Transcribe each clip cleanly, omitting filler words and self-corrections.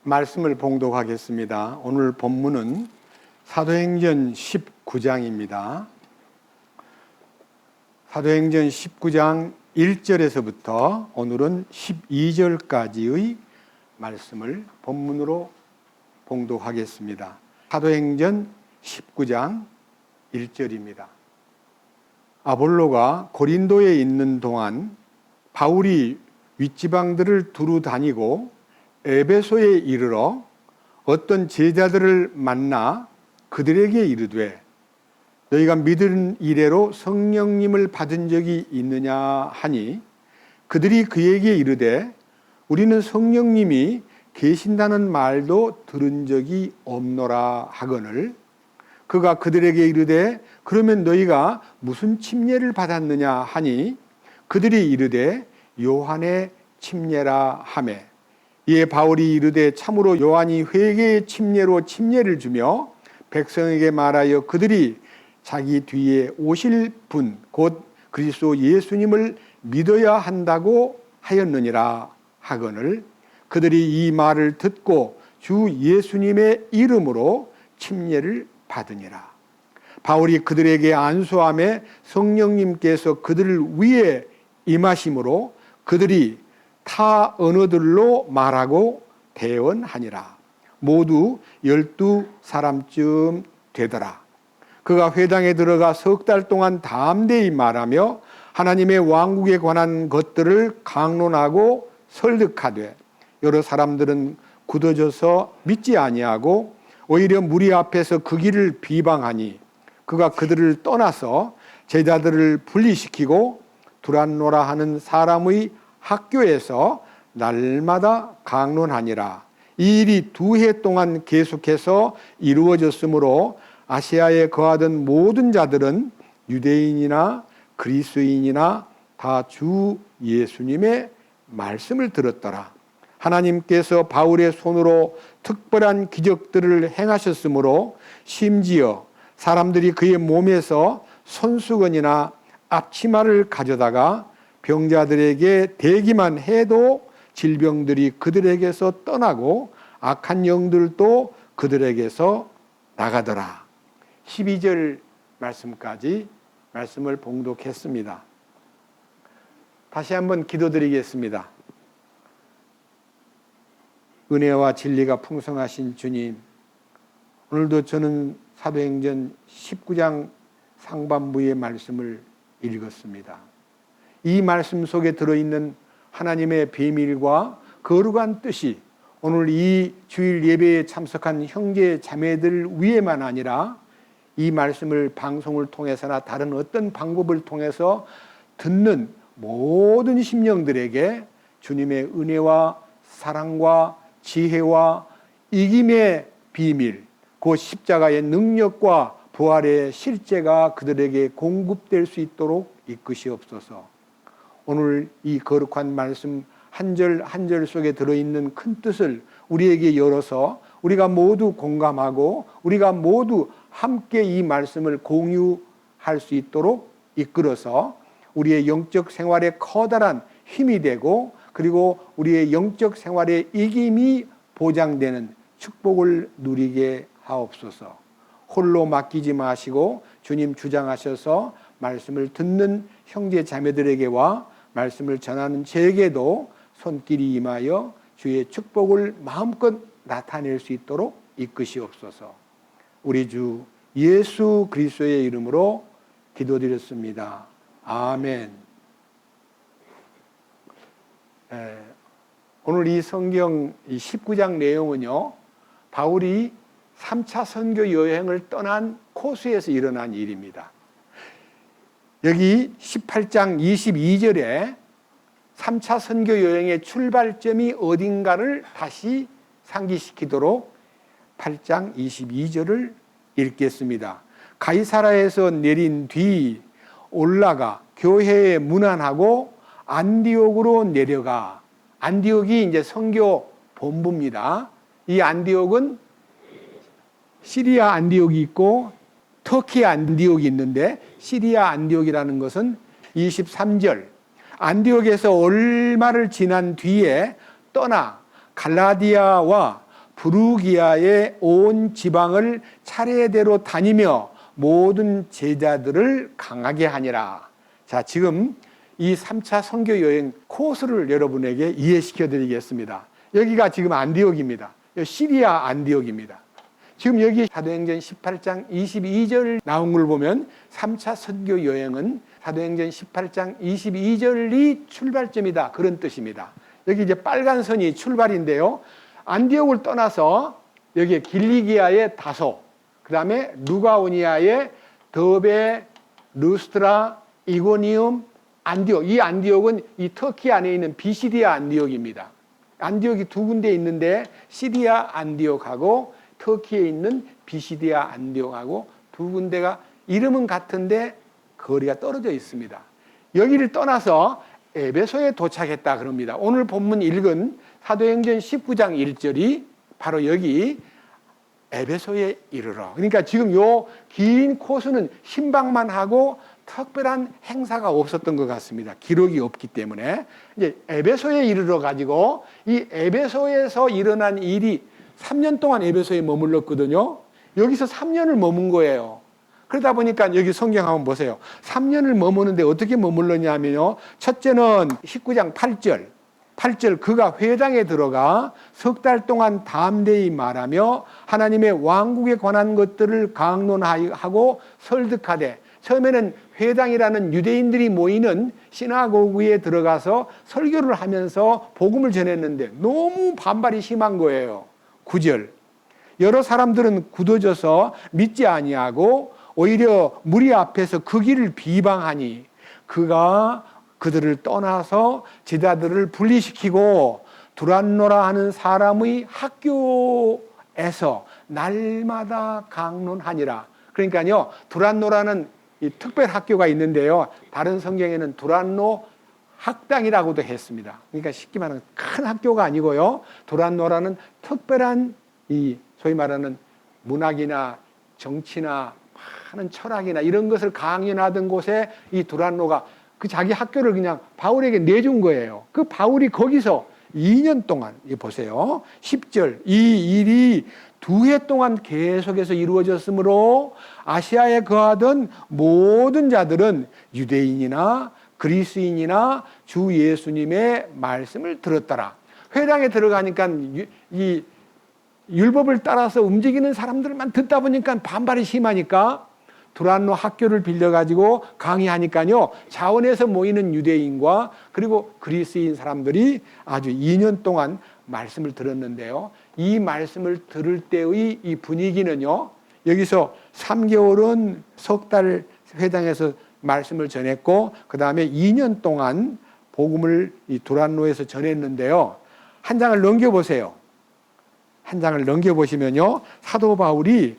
말씀을 봉독하겠습니다. 오늘 본문은 사도행전 19장입니다. 사도행전 19장 1절에서부터 오늘은 12절까지의 말씀을 본문으로 봉독하겠습니다. 사도행전 19장 1절입니다. 아볼로가 고린도에 있는 동안 바울이 윗지방들을 두루 다니고 에베소에 이르러 어떤 제자들을 만나 그들에게 이르되 너희가 믿은 이래로 성령님을 받은 적이 있느냐 하니 그들이 그에게 이르되 우리는 성령님이 계신다는 말도 들은 적이 없노라 하거늘 그가 그들에게 이르되 그러면 너희가 무슨 침례를 받았느냐 하니 그들이 이르되 요한의 침례라 하매 이에 바울이 이르되 참으로 요한이 회개의 침례로 침례를 주며 백성에게 말하여 그들이 자기 뒤에 오실 분 곧 그리스도 예수님을 믿어야 한다고 하였느니라 하거늘 그들이 이 말을 듣고 주 예수님의 이름으로 침례를 받으니라. 바울이 그들에게 안수하며 성령님께서 그들을 위에 임하심으로 그들이 타 언어들로 말하고 대언하니라. 모두 12사람쯤 되더라. 그가 회당에 들어가 석 달 동안 담대히 말하며 하나님의 왕국에 관한 것들을 강론하고 설득하되 여러 사람들은 굳어져서 믿지 아니하고 오히려 무리 앞에서 그 길을 비방하니 그가 그들을 떠나서 제자들을 분리시키고 두란노라 하는 사람의 학교에서 날마다 강론하니라. 이 일이 2해 동안 계속해서 이루어졌으므로 아시아에 거하던 모든 자들은 유대인이나 그리스인이나 다 주 예수님의 말씀을 들었더라. 하나님께서 바울의 손으로 특별한 기적들을 행하셨으므로 심지어 사람들이 그의 몸에서 손수건이나 앞치마를 가져다가 병자들에게 대기만 해도 질병들이 그들에게서 떠나고 악한 영들도 그들에게서 나가더라. 12절 말씀까지 말씀을 봉독했습니다. 다시 한번 기도드리겠습니다. 은혜와 진리가 풍성하신 주님, 오늘도 저는 사도행전 19장 상반부의 말씀을 읽었습니다. 이 말씀 속에 들어있는 하나님의 비밀과 거룩한 뜻이 오늘 이 주일 예배에 참석한 형제 자매들 위에만 아니라 이 말씀을 방송을 통해서나 다른 어떤 방법을 통해서 듣는 모든 심령들에게 주님의 은혜와 사랑과 지혜와 이김의 비밀, 그 십자가의 능력과 부활의 실제가 그들에게 공급될 수 있도록 이끄시옵소서. 오늘 이 거룩한 말씀 한 절 한 절 속에 들어있는 큰 뜻을 우리에게 열어서 우리가 모두 공감하고 우리가 모두 함께 이 말씀을 공유할 수 있도록 이끌어서 우리의 영적 생활에 커다란 힘이 되고 그리고 우리의 영적 생활의 이김이 보장되는 축복을 누리게 하옵소서. 홀로 맡기지 마시고 주님 주장하셔서 말씀을 듣는 형제 자매들에게와 말씀을 전하는 제게도 손길이 임하여 주의 축복을 마음껏 나타낼 수 있도록 이끄시옵소서. 우리 주 예수 그리스도의 이름으로 기도드렸습니다. 아멘. 오늘 이 성경 19장 내용은요, 바울이 3차 선교 여행을 떠난 코스에서 일어난 일입니다. 여기 18장 22절에 3차 선교 여행의 출발점이 어딘가를 다시 상기시키도록 8장 22절을 읽겠습니다. 가이사라에서 내린 뒤 올라가 교회에 문안하고 안디옥으로 내려가. 안디옥이 이제 선교 본부입니다. 이 안디옥은 시리아 안디옥이 있고 터키 안디옥이 있는데 시리아 안디옥이라는 것은 23절 안디옥에서 얼마를 지난 뒤에 떠나 갈라디아와 부르기아의 온 지방을 차례대로 다니며 모든 제자들을 강하게 하니라. 자, 지금 이 3차 선교 여행 코스를 여러분에게 이해시켜 드리겠습니다. 여기가 지금 안디옥입니다. 시리아 안디옥입니다. 지금 여기 사도행전 18장 22절 나온 걸 보면 3차 선교 여행은 사도행전 18장 22절이 출발점이다, 그런 뜻입니다. 여기 이제 빨간 선이 출발인데요. 안디옥을 떠나서 여기 길리기아의 다소, 그 다음에 루가오니아의 더베, 루스트라, 이고니움, 안디옥. 이 안디옥은 이 터키 안에 있는 비시디아 안디옥입니다. 안디옥이 두 군데 있는데 시리아 안디옥하고 터키에 있는 비시디아 안디옥하고 두 군데가 이름은 같은데 거리가 떨어져 있습니다. 여기를 떠나서 에베소에 도착했다 그럽니다. 오늘 본문 읽은 사도행전 19장 1절이 바로 여기 에베소에 이르러. 그러니까 지금 요 긴 코스는 신방만 하고 특별한 행사가 없었던 것 같습니다. 기록이 없기 때문에. 이제 에베소에 이르러 가지고 이 에베소에서 일어난 일이 3년 동안 에베소에 머물렀거든요. 여기서 3년을 머문 거예요. 그러다 보니까 여기 성경 한번 보세요. 3년을 머무는데 어떻게 머물렀냐면요. 첫째는 19장 8절 그가 회당에 들어가 석 달 동안 담대히 말하며 하나님의 왕국에 관한 것들을 강론하고 설득하되, 처음에는 회당이라는 유대인들이 모이는 시나고그에 들어가서 설교를 하면서 복음을 전했는데 너무 반발이 심한 거예요. 9절 여러 사람들은 굳어져서 믿지 아니하고 오히려 무리 앞에서 그 길을 비방하니 그가 그들을 떠나서 제자들을 분리시키고 두란노라 하는 사람의 학교에서 날마다 강론하니라. 그러니까요, 두란노라는 이 특별 학교가 있는데요, 다른 성경에는 두란노 학당이라고도 했습니다. 그러니까 쉽게 말하면 큰 학교가 아니고요, 두란노라는 특별한 이 소위 말하는 문학이나 정치나 많은 철학이나 이런 것을 강연하던 곳에 이 두란노가 그 자기 학교를 그냥 바울에게 내준 거예요. 그 바울이 거기서 2년 동안, 보세요. 10절 이 일이 2해 동안 계속해서 이루어졌으므로 아시아에 거하던 모든 자들은 유대인이나 그리스인이나 주 예수님의 말씀을 들었더라. 회당에 들어가니까 이 율법을 따라서 움직이는 사람들만 듣다 보니까 반발이 심하니까 두란노 학교를 빌려가지고 강의하니까요, 자원에서 모이는 유대인과 그리고 그리스인 사람들이 아주 2년 동안 말씀을 들었는데요, 이 말씀을 들을 때의 이 분위기는요, 여기서 3개월은 석 달 회당에서 말씀을 전했고 그 다음에 2년 동안 복음을 이 두란노에서 전했는데요, 한 장을 넘겨보세요. 한 장을 넘겨보시면요, 사도 바울이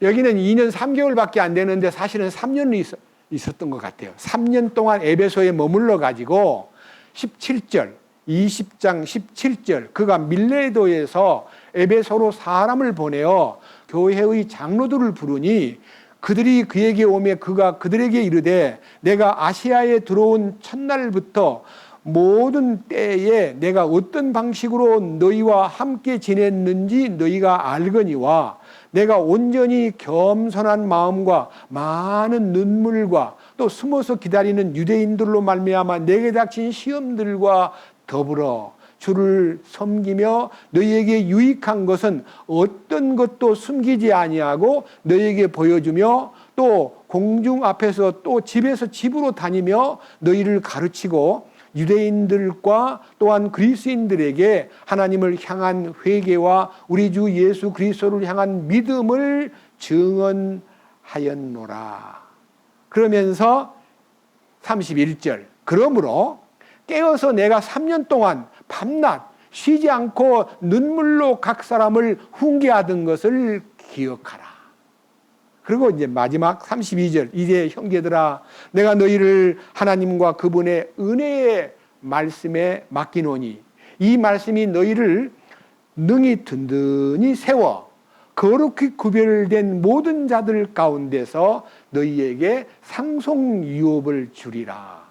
여기는 2년 3개월밖에 안 되는데 사실은 3년이 있었던 것 같아요. 3년 동안 에베소에 머물러 가지고 17절, 20장 17절 그가 밀레도에서 에베소로 사람을 보내어 교회의 장로들을 부르니 그들이 그에게 오매 그가 그들에게 이르되 내가 아시아에 들어온 첫날부터 모든 때에 내가 어떤 방식으로 너희와 함께 지냈는지 너희가 알거니와 내가 온전히 겸손한 마음과 많은 눈물과 또 숨어서 기다리는 유대인들로 말미암아 내게 닥친 시험들과 더불어 주를 섬기며 너희에게 유익한 것은 어떤 것도 숨기지 아니하고 너희에게 보여주며 또 공중 앞에서 또 집에서 집으로 다니며 너희를 가르치고 유대인들과 또한 그리스인들에게 하나님을 향한 회개와 우리 주 예수 그리스도를 향한 믿음을 증언하였노라. 그러면서 31절 그러므로 깨어서 내가 3년 동안 밤낮 쉬지 않고 눈물로 각 사람을 훈계하던 것을 기억하라. 그리고 이제 마지막 32절 이제 형제들아 내가 너희를 하나님과 그분의 은혜의 말씀에 맡기노니 이 말씀이 너희를 능히 든든히 세워 거룩히 구별된 모든 자들 가운데서 너희에게 상속 유업을 주리라.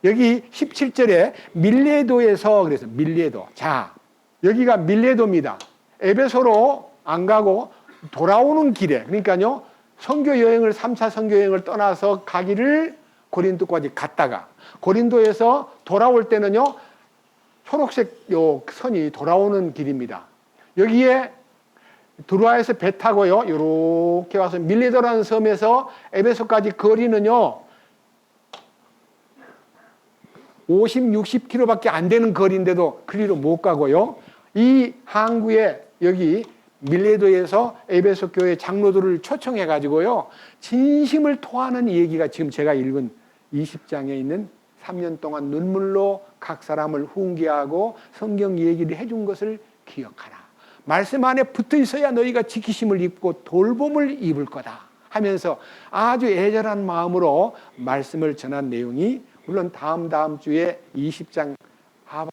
여기 17절에 밀레도에서 그래서 밀레도 자 여기가 밀레도입니다. 에베소로 안 가고 돌아오는 길에, 그러니까요, 선교 여행을 3차 선교 여행을 떠나서 가기를 고린도까지 갔다가 고린도에서 돌아올 때는요, 초록색 요 선이 돌아오는 길입니다. 여기에 드로아에서 배 타고요, 이렇게 와서 밀레도라는 섬에서 에베소까지 거리는요, 50, 60km밖에 안 되는 거리인데도 그리로 못 가고요. 이 항구에 여기 밀레도에서 에베소 교회 장로들을 초청해 가지고요, 진심을 토하는 얘기가 지금 제가 읽은 20장에 있는 3년 동안 눈물로 각 사람을 훈계하고 성경 얘기를 해준 것을 기억하라. 말씀 안에 붙어 있어야 너희가 지키심을 입고 돌봄을 입을 거다 하면서 아주 애절한 마음으로 말씀을 전한 내용이, 물론 다음 주에 20장 하반할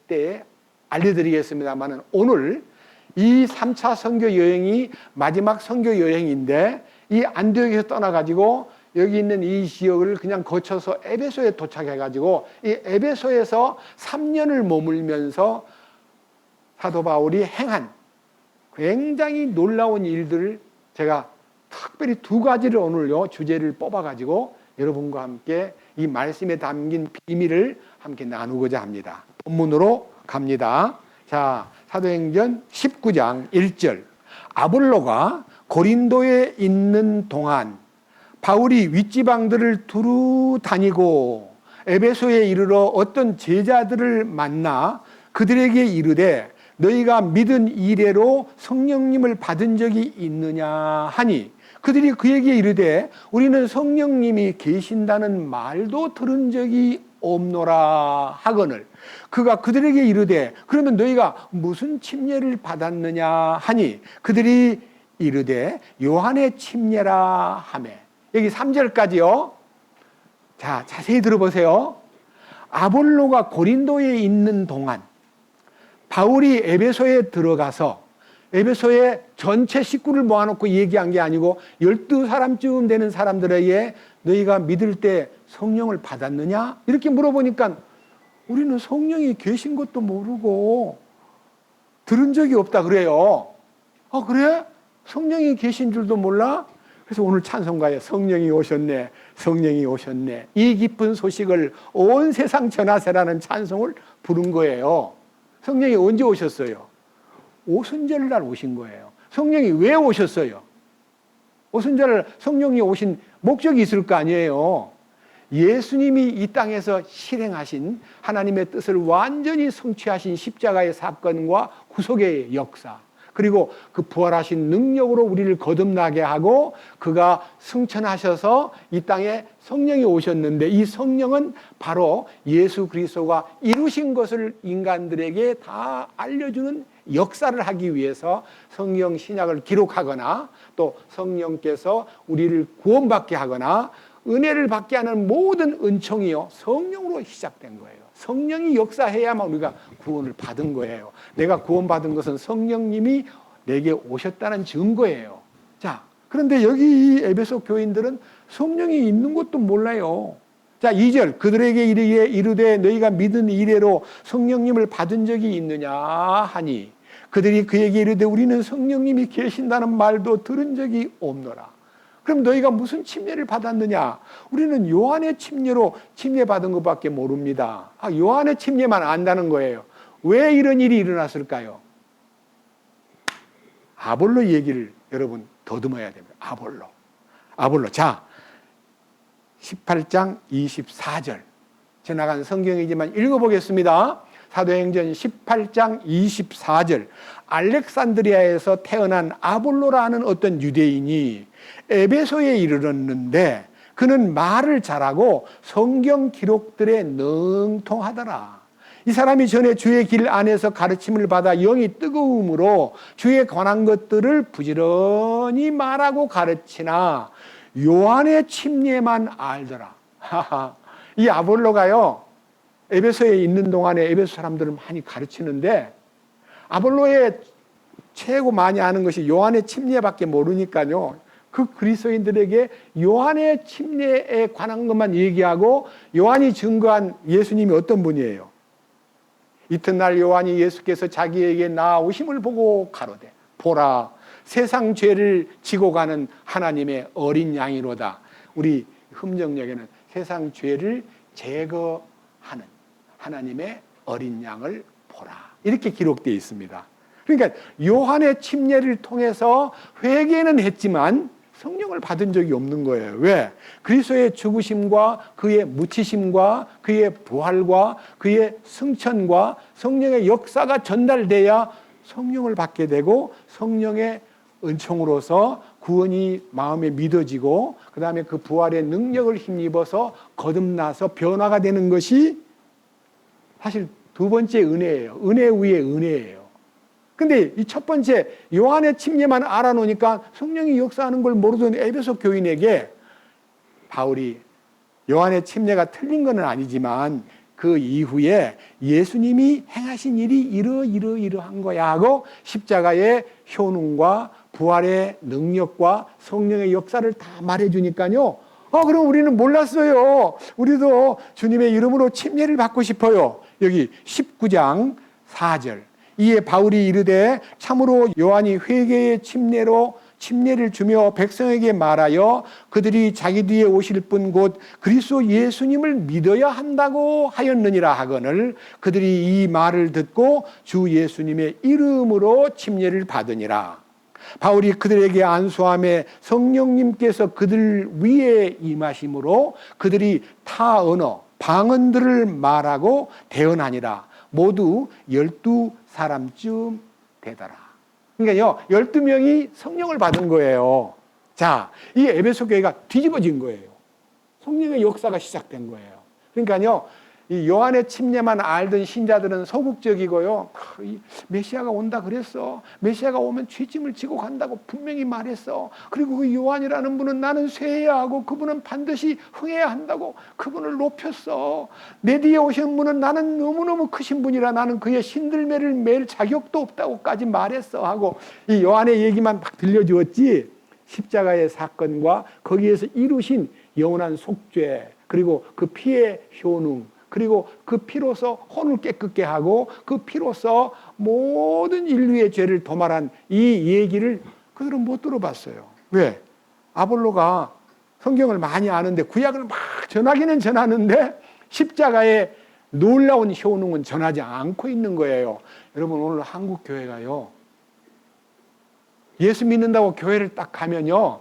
때에 알려드리겠습니다만, 오늘 이 3차 선교 여행이 마지막 선교 여행인데, 이 안디옥에서 떠나가지고 여기 있는 이 지역을 그냥 거쳐서 에베소에 도착해가지고 이 에베소에서 3년을 머물면서 사도 바울이 행한 굉장히 놀라운 일들을 제가 특별히 두 가지를 오늘요 주제를 뽑아가지고 여러분과 함께 이 말씀에 담긴 비밀을 함께 나누고자 합니다. 본문으로 갑니다. 자, 사도행전 19장 1절. 아볼로가 고린도에 있는 동안 바울이 윗지방들을 두루 다니고 에베소에 이르러 어떤 제자들을 만나 그들에게 이르되 너희가 믿은 이래로 성령님을 받은 적이 있느냐 하니, 그들이 그에게 이르되 우리는 성령님이 계신다는 말도 들은 적이 없노라 하거늘, 그가 그들에게 이르되 그러면 너희가 무슨 침례를 받았느냐 하니, 그들이 이르되 요한의 침례라 하매. 여기 3절까지요. 자, 자세히 들어보세요. 아볼로가 고린도에 있는 동안 바울이 에베소에 들어가서 에베소에 전체 식구를 모아놓고 얘기한 게 아니고 12사람쯤 되는 사람들에게 너희가 믿을 때 성령을 받았느냐? 이렇게 물어보니까 우리는 성령이 계신 것도 모르고 들은 적이 없다 그래요. 아, 그래? 성령이 계신 줄도 몰라? 그래서 오늘 찬송가에 성령이 오셨네, 성령이 오셨네, 이 기쁜 소식을 온 세상 전하세라는 찬송을 부른 거예요. 성령이 언제 오셨어요? 오순절날 오신 거예요. 성령이 왜 오셨어요? 오순절날 성령이 오신 목적이 있을 거 아니에요. 예수님이 이 땅에서 실행하신 하나님의 뜻을 완전히 성취하신 십자가의 사건과 구속의 역사, 그리고 그 부활하신 능력으로 우리를 거듭나게 하고 그가 승천하셔서 이 땅에 성령이 오셨는데, 이 성령은 바로 예수 그리스도가 이루신 것을 인간들에게 다 알려주는 역사를 하기 위해서 성경 신약을 기록하거나 또 성령께서 우리를 구원받게 하거나 은혜를 받게 하는 모든 은총이요 성령으로 시작된 거예요. 성령이 역사해야만 우리가 구원을 받은 거예요. 내가 구원받은 것은 성령님이 내게 오셨다는 증거예요. 자, 그런데 여기 이 에베소 교인들은 성령이 있는 것도 몰라요. 자, 2절. 그들에게 이르되 너희가 믿은 이래로 성령님을 받은 적이 있느냐 하니, 그들이 그에게 이르되 우리는 성령님이 계신다는 말도 들은 적이 없노라. 그럼 너희가 무슨 침례를 받았느냐? 우리는 요한의 침례로 침례받은 것밖에 모릅니다. 아, 요한의 침례만 안다는 거예요. 왜 이런 일이 일어났을까요? 아볼로 얘기를 여러분 더듬어야 됩니다. 아볼로. 자, 18장 24절. 지나간 성경이지만 읽어보겠습니다. 사도행전 18장 24절. 알렉산드리아에서 태어난 아볼로라는 어떤 유대인이 에베소에 이르렀는데 그는 말을 잘하고 성경 기록들에 능통하더라. 이 사람이 전에 주의 길 안에서 가르침을 받아 영이 뜨거움으로 주에 관한 것들을 부지런히 말하고 가르치나 요한의 침례만 알더라. 이 아볼로가요, 에베소에 있는 동안에 에베소 사람들을 많이 가르치는데 아볼로의 최고 많이 아는 것이 요한의 침례밖에 모르니까요, 그 그리스도인들에게 요한의 침례에 관한 것만 얘기하고 요한이 증거한 예수님이 어떤 분이에요? 이튿날 요한이 예수께서 자기에게 나오심을 보고 가로되 보라 세상 죄를 지고 가는 하나님의 어린 양이로다. 우리 흠정역에는 세상 죄를 제거하는 하나님의 어린 양을 보라 이렇게 기록되어 있습니다. 그러니까 요한의 침례를 통해서 회개는 했지만 성령을 받은 적이 없는 거예요. 왜? 그리스도의 죽으심과 그의 묻히심과 그의 부활과 그의 승천과 성령의 역사가 전달돼야 성령을 받게 되고 성령의 은총으로서 구원이 마음에 믿어지고 그 다음에 그 부활의 능력을 힘입어서 거듭나서 변화가 되는 것이 사실 두 번째 은혜예요. 은혜 위에 은혜예요. 근데 이 첫 번째 요한의 침례만 알아놓으니까 성령이 역사하는 걸 모르던 에베소 교인에게 바울이 요한의 침례가 틀린 건 아니지만 그 이후에 예수님이 행하신 일이 이러한 거야 하고 십자가의 효능과 부활의 능력과 성령의 역사를 다 말해주니까요. 그럼 우리는 몰랐어요. 우리도 주님의 이름으로 침례를 받고 싶어요. 여기 19장 4절. 이에 바울이 이르되 참으로 요한이 회개의 침례를 주며 백성에게 말하여 그들이 자기 뒤에 오실 분 곧 그리스도 예수님을 믿어야 한다고 하였느니라 하거늘 그들이 이 말을 듣고 주 예수님의 이름으로 침례를 받으니라. 바울이 그들에게 안수함에 성령님께서 그들 위에 임하심으로 그들이 타 언어 방언들을 말하고 대언하니라. 모두 12사람쯤 되더라. 그러니까요, 12명이 성령을 받은 거예요. 자, 이 에베소 교회가 뒤집어진 거예요. 성령의 역사가 시작된 거예요. 그러니까요, 이 요한의 침례만 알던 신자들은 소극적이고요. 메시아가 온다 그랬어. 메시아가 오면 죄짐을 지고 간다고 분명히 말했어. 그리고 그 요한이라는 분은 나는 쇠해야 하고 그분은 반드시 흥해야 한다고 그분을 높였어. 내 뒤에 오신 분은 나는 너무너무 크신 분이라 나는 그의 신들매를 맬 자격도 없다고까지 말했어 하고 이 요한의 얘기만 막 들려주었지 십자가의 사건과 거기에서 이루신 영원한 속죄 그리고 그 피의 효능 그리고 그 피로서 혼을 깨끗게 하고 그 피로서 모든 인류의 죄를 도말한 이 얘기를 그들은 못 들어봤어요. 왜? 아볼로가 성경을 많이 아는데 구약을 막 전하기는 전하는데 십자가의 놀라운 효능은 전하지 않고 있는 거예요. 여러분 오늘 한국 교회가요. 예수 믿는다고 교회를 딱 가면요.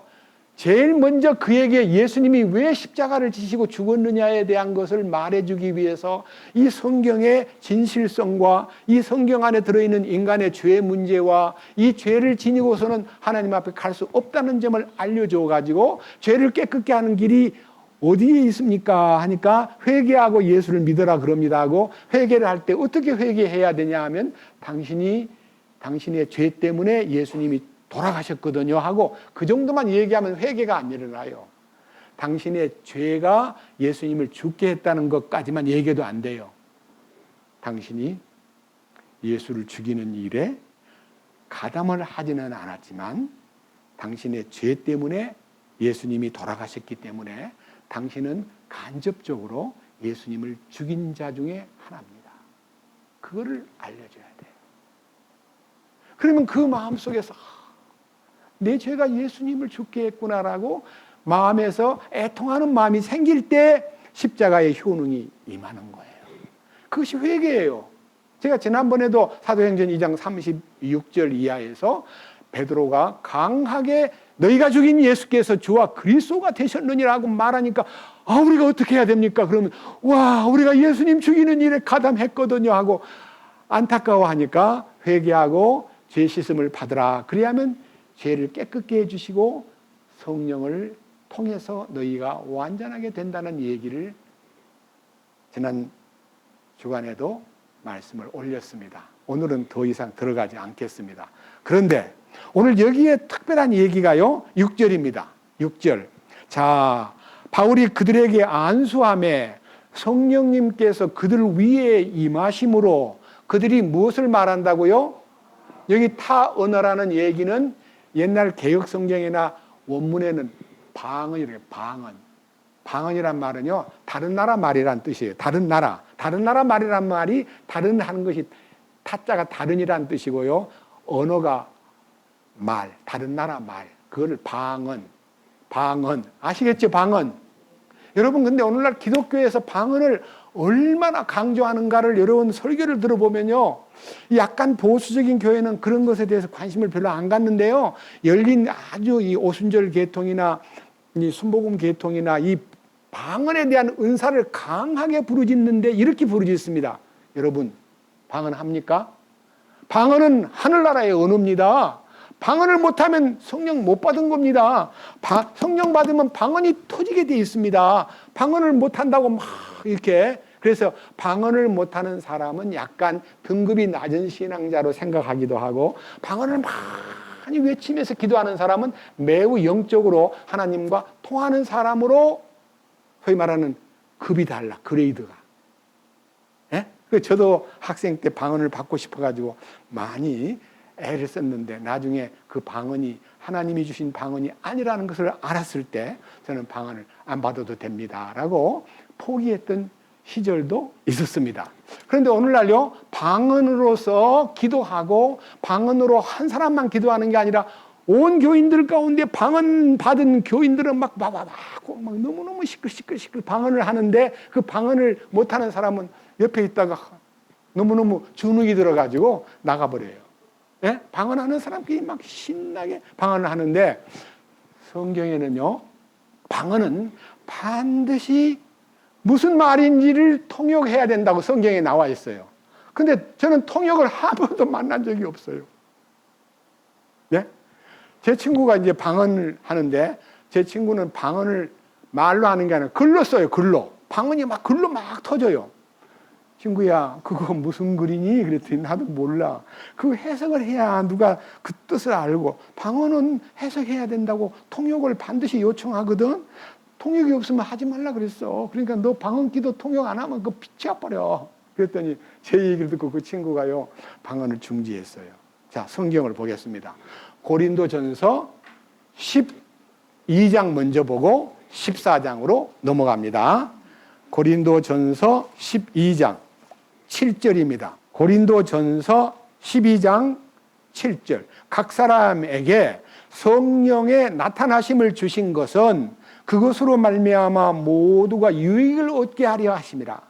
제일 먼저 그에게 예수님이 왜 십자가를 지시고 죽었느냐에 대한 것을 말해주기 위해서 이 성경의 진실성과 이 성경 안에 들어있는 인간의 죄 문제와 이 죄를 지니고서는 하나님 앞에 갈 수 없다는 점을 알려줘 가지고 죄를 깨끗게 하는 길이 어디에 있습니까? 하니까 회개하고 예수를 믿어라 그럽니다 하고 회개를 할 때 어떻게 회개해야 되냐 하면 당신의 죄 때문에 예수님이 돌아가셨거든요 하고 그 정도만 얘기하면 회개가 안 일어나요. 당신의 죄가 예수님을 죽게 했다는 것까지만 얘기해도 안 돼요. 당신이 예수를 죽이는 일에 가담을 하지는 않았지만 당신의 죄 때문에 예수님이 돌아가셨기 때문에 당신은 간접적으로 예수님을 죽인 자 중에 하나입니다. 그거를 알려줘야 돼요. 그러면 그 마음속에서 내 죄가 예수님을 죽게 했구나라고 마음에서 애통하는 마음이 생길 때 십자가의 효능이 임하는 거예요. 그것이 회개예요. 제가 지난번에도 사도행전 2장 36절 이하에서 베드로가 강하게 너희가 죽인 예수께서 주와 그리스도가 되셨느니라고 말하니까 우리가 어떻게 해야 됩니까? 그러면 우리가 예수님 죽이는 일에 가담했거든요 하고 안타까워하니까 회개하고 죄 씻음을 받으라. 그래야면 죄를 깨끗게 해주시고 성령을 통해서 너희가 완전하게 된다는 얘기를 지난 주간에도 말씀을 올렸습니다. 오늘은 더 이상 들어가지 않겠습니다. 그런데 오늘 여기에 특별한 얘기가요. 6절입니다. 6절. 자, 바울이 그들에게 안수함에 성령님께서 그들 위에 임하심으로 그들이 무엇을 말한다고요? 여기 타 언어라는 얘기는 옛날 개혁 성경이나 원문에는 방언이래요. 방언이란 말은요. 다른 나라 말이란 뜻이에요. 다른 나라, 다른 나라 말이란 말이 다른 하는 것이 타자가 다른이란 뜻이고요. 언어가 말, 다른 나라 말. 그걸 방언. 아시겠죠? 방언. 여러분 근데 오늘날 기독교에서 방언을 얼마나 강조하는가를 여러분 설교를 들어보면요. 약간 보수적인 교회는 그런 것에 대해서 관심을 별로 안 갖는데요. 열린 아주 이 오순절 계통이나 이 순복음 계통이나 이 방언에 대한 은사를 강하게 부르짖는데 이렇게 부르짖습니다. 여러분, 방언 합니까? 방언은 하늘나라의 언어입니다. 방언을 못하면 성령 못 받은 겁니다. 성령 받으면 방언이 터지게 돼 있습니다. 방언을 못한다고 막 이렇게. 그래서 방언을 못하는 사람은 약간 등급이 낮은 신앙자로 생각하기도 하고, 방언을 많이 외치면서 기도하는 사람은 매우 영적으로 하나님과 통하는 사람으로, 소위 말하는 급이 달라, 그레이드가. 예? 저도 학생 때 방언을 받고 싶어가지고 많이 애를 썼는데, 나중에 그 방언이 하나님이 주신 방언이 아니라는 것을 알았을 때 저는 방언을 안 받아도 됩니다라고 포기했던 시절도 있었습니다. 그런데 오늘날요, 방언으로서 기도하고 방언으로 한 사람만 기도하는 게 아니라 온 교인들 가운데 방언 받은 교인들은 막 너무너무 시끌 방언을 하는데, 그 방언을 못하는 사람은 옆에 있다가 너무너무 주눅이 들어가지고 나가버려요. 예? 방언하는 사람끼리 막 신나게 방언을 하는데, 성경에는요, 방언은 반드시 무슨 말인지를 통역해야 된다고 성경에 나와 있어요. 근데 저는 통역을 한 번도 만난 적이 없어요. 예? 제 친구가 이제 방언을 하는데, 제 친구는 방언을 말로 하는 게 아니라 글로 써요, 글로. 방언이 막 글로 막 터져요. 친구야, 그거 무슨 글이니? 그랬더니 나도 몰라. 그 해석을 해야 누가 그 뜻을 알고, 방언은 해석해야 된다고 통역을 반드시 요청하거든. 통역이 없으면 하지 말라 그랬어. 그러니까 너 방언 기도 통역 안 하면 그거 피치아버려. 그랬더니 제 얘기를 듣고 그 친구가요, 방언을 중지했어요. 자, 성경을 보겠습니다. 고린도전서 12장 먼저 보고 14장으로 넘어갑니다. 고린도전서 12장 7절입니다. 고린도전서 12장 7절. 각 사람에게 성령의 나타나심을 주신 것은 그것으로 말미암아 모두가 유익을 얻게 하려 하심이라.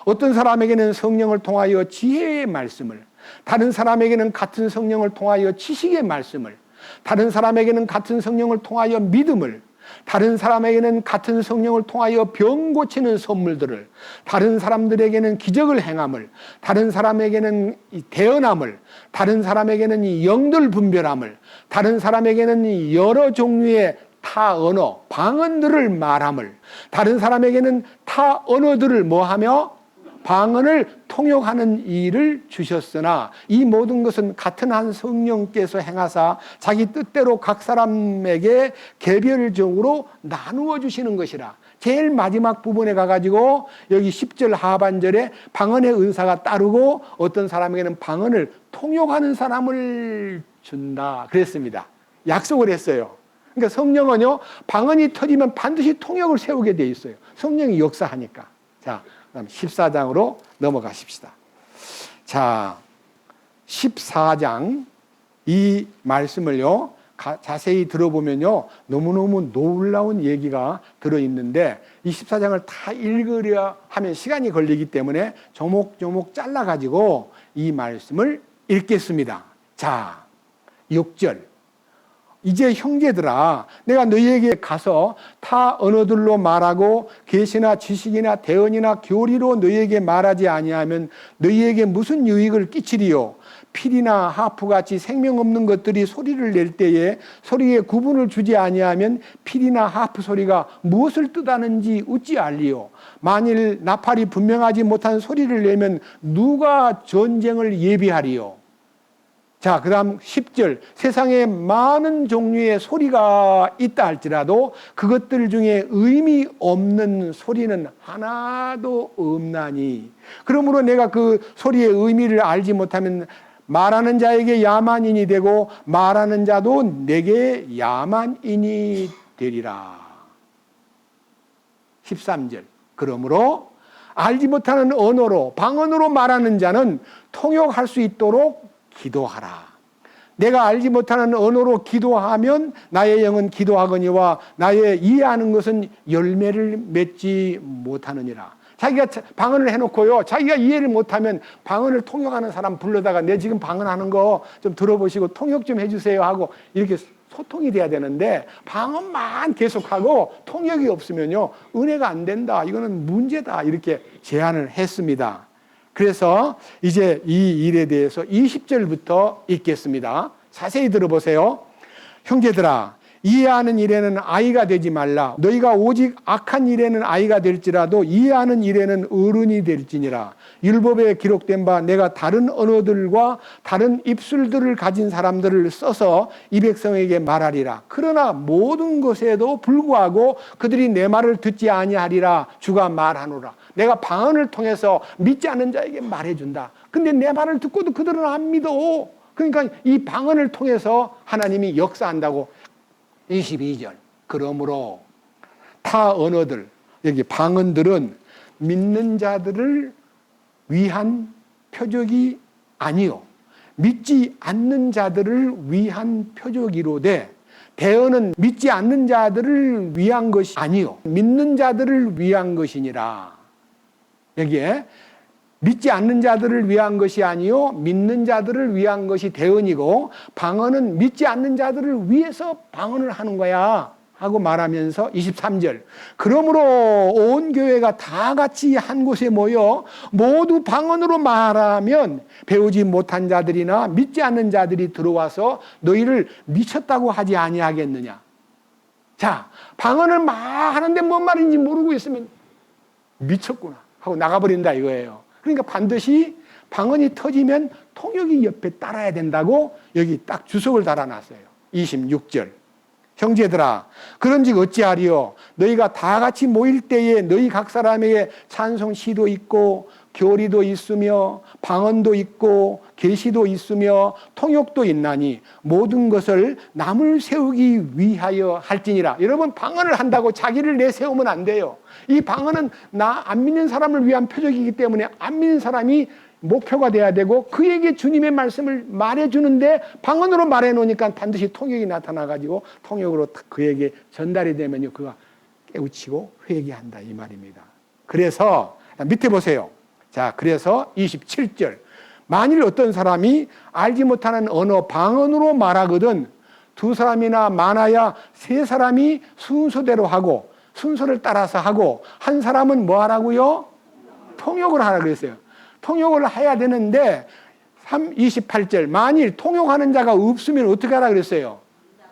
어떤 사람에게는 성령을 통하여 지혜의 말씀을, 다른 사람에게는 같은 성령을 통하여 지식의 말씀을, 다른 사람에게는 같은 성령을 통하여 믿음을, 다른 사람에게는 같은 성령을 통하여 병 고치는 선물들을, 다른 사람들에게는 기적을 행함을, 다른 사람에게는 대언함을, 다른 사람에게는 이 영들 분별함을, 다른 사람에게는 이 여러 종류의 타 언어, 방언들을 말함을, 다른 사람에게는 타 언어들을 뭐하며 방언을 통역하는 일을 주셨으나 이 모든 것은 같은 한 성령께서 행하사 자기 뜻대로 각 사람에게 개별적으로 나누어 주시는 것이라. 제일 마지막 부분에 가가지고 여기 10절 하반절에 방언의 은사가 따르고 어떤 사람에게는 방언을 통역하는 사람을 준다 그랬습니다. 약속을 했어요. 그러니까 성령은요, 방언이 터지면 반드시 통역을 세우게 돼 있어요. 성령이 역사하니까. 자, 그다음 14장으로 넘어가십시다. 자, 14장 이 말씀을요, 자세히 들어보면요, 너무너무 놀라운 얘기가 들어있는데, 이 14장을 다 읽으려 하면 시간이 걸리기 때문에 조목조목 잘라가지고 이 말씀을 읽겠습니다. 자, 6절. 이제 형제들아, 내가 너희에게 가서 타 언어들로 말하고 계시나 지식이나 대언이나 교리로 너희에게 말하지 아니하면 너희에게 무슨 유익을 끼치리요? 필이나 하프같이 생명 없는 것들이 소리를 낼 때에 소리에 구분을 주지 아니하면 필이나 하프 소리가 무엇을 뜻하는지 어찌 알리요? 만일 나팔이 분명하지 못한 소리를 내면 누가 전쟁을 예비하리요? 자, 그 다음 10절. 세상에 많은 종류의 소리가 있다 할지라도 그것들 중에 의미 없는 소리는 하나도 없나니. 그러므로 내가 그 소리의 의미를 알지 못하면 말하는 자에게 야만인이 되고 말하는 자도 내게 야만인이 되리라. 13절. 그러므로 알지 못하는 언어로 방언으로 말하는 자는 통역할 수 있도록 기도하라. 내가 알지 못하는 언어로 기도하면 나의 영은 기도하거니와 나의 이해하는 것은 열매를 맺지 못하느니라. 자기가 방언을 해놓고요, 자기가 이해를 못하면 방언을 통역하는 사람 불러다가 내 지금 방언하는 거 좀 들어보시고 통역 좀 해주세요 하고 이렇게 소통이 돼야 되는데, 방언만 계속하고 통역이 없으면요 은혜가 안 된다, 이거는 문제다, 이렇게 제안을 했습니다. 그래서 이제 이 일에 대해서 20절부터 읽겠습니다. 자세히 들어보세요. 형제들아, 이해하는 일에는 아이가 되지 말라. 너희가 오직 악한 일에는 아이가 될지라도 이해하는 일에는 어른이 될지니라. 율법에 기록된 바 내가 다른 언어들과 다른 입술들을 가진 사람들을 써서 이 백성에게 말하리라. 그러나 모든 것에도 불구하고 그들이 내 말을 듣지 아니하리라. 주가 말하노라. 내가 방언을 통해서 믿지 않는 자에게 말해준다. 근데 내 말을 듣고도 그들은 안 믿어. 그러니까 이 방언을 통해서 하나님이 역사한다고. 22절. 그러므로 타 언어들, 여기 방언들은 믿는 자들을 위한 표적이 아니요 믿지 않는 자들을 위한 표적이로되, 대언은 믿지 않는 자들을 위한 것이 아니요 믿는 자들을 위한 것이니라. 여기에 믿지 않는 자들을 위한 것이 아니요 믿는 자들을 위한 것이 대언이고, 방언은 믿지 않는 자들을 위해서 방언을 하는 거야 하고 말하면서 23절. 그러므로 온 교회가 다 같이 한 곳에 모여 모두 방언으로 말하면 배우지 못한 자들이나 믿지 않는 자들이 들어와서 너희를 미쳤다고 하지 아니하겠느냐. 자, 방언을 막 하는데 뭔 말인지 모르고 있으면 미쳤구나 하고 나가버린다 이거예요. 그러니까 반드시 방언이 터지면 통역이 옆에 따라야 된다고 여기 딱 주석을 달아놨어요. 26절. 형제들아, 그런즉 어찌하리요? 너희가 다 같이 모일 때에 너희 각 사람에게 찬송 시도 있고 교리도 있으며 방언도 있고 계시도 있으며 통역도 있나니 모든 것을 남을 세우기 위하여 할지니라. 여러분, 방언을 한다고 자기를 내세우면 안 돼요. 이 방언은 나 안 믿는 사람을 위한 표적이기 때문에 안 믿는 사람이 목표가 돼야 되고, 그에게 주님의 말씀을 말해주는데 방언으로 말해놓으니까 반드시 통역이 나타나가지고 통역으로 그에게 전달이 되면요 그가 깨우치고 회개한다 이 말입니다. 그래서 밑에 보세요. 자, 그래서 27절. 만일 어떤 사람이 알지 못하는 언어 방언으로 말하거든 두 사람이나 많아야 세 사람이 순서대로 하고, 순서를 따라서 하고, 한 사람은 뭐 하라고요? 통역을 하라 그랬어요. 통역을 해야 되는데 28절. 만일 통역하는 자가 없으면 어떻게 하라 그랬어요?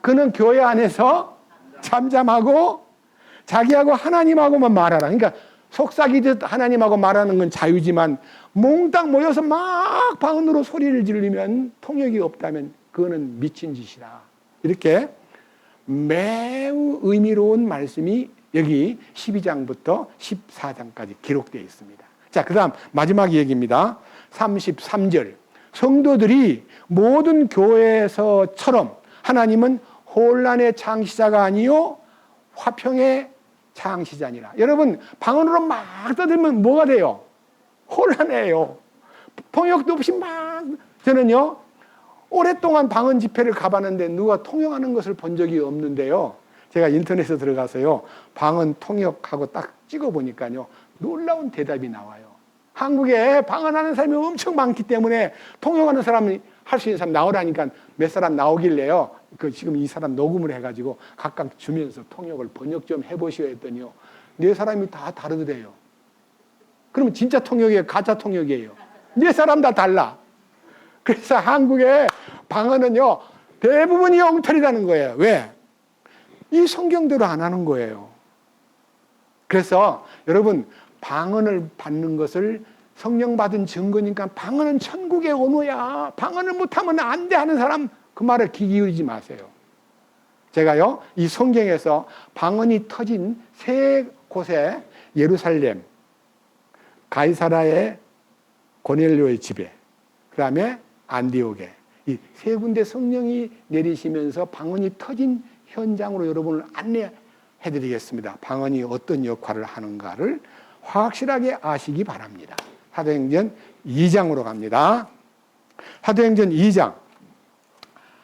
그는 교회 안에서 잠잠하고 자기하고 하나님하고만 말하라. 그러니까 속삭이듯 하나님하고 말하는 건 자유지만 몽땅 모여서 막 방언으로 소리를 지르면, 통역이 없다면 그거는 미친 짓이다. 이렇게 매우 의미로운 말씀이 여기 12장부터 14장까지 기록되어 있습니다. 자, 그 다음 마지막 얘기입니다. 33절. 성도들이 모든 교회에서처럼 하나님은 혼란의 창시자가 아니요 화평의 창시자니라. 여러분, 방언으로 막 떠들면 뭐가 돼요? 혼란해요. 통역도 없이 막. 저는요 오랫동안 방언 집회를 가봤는데 누가 통역하는 것을 본 적이 없는데요, 제가 인터넷에 들어가서요 방언 통역하고 딱 찍어보니까요 놀라운 대답이 나와요. 한국에 방언하는 사람이 엄청 많기 때문에 통역하는 사람이 할 수 있는 사람 나오라니까 몇 사람 나오길래요, 지금 이 사람 녹음을 해가지고 각각 주면서 통역을 번역 좀 해보시오 했더니요 네 사람이 다 다르더래요. 그러면 진짜 통역이에요, 가짜 통역이에요? 네 사람 다 달라. 그래서 한국의 방언은요 대부분이 엉터리라는 거예요. 왜? 이 성경대로 안 하는 거예요. 그래서 여러분, 방언을 받는 것을 성령 받은 증거니까 방언은 천국의 언어야, 방언을 못하면 안 돼 하는 사람 그 말에 귀 기울이지 마세요. 제가요 이 성경에서 방언이 터진 세 곳에, 예루살렘, 가이사라의 고넬료의 집에, 그 다음에 안디옥에, 이 세 군데 성령이 내리시면서 방언이 터진 현장으로 여러분을 안내해드리겠습니다. 방언이 어떤 역할을 하는가를 확실하게 아시기 바랍니다. 사도행전 2장으로 갑니다. 사도행전 2장.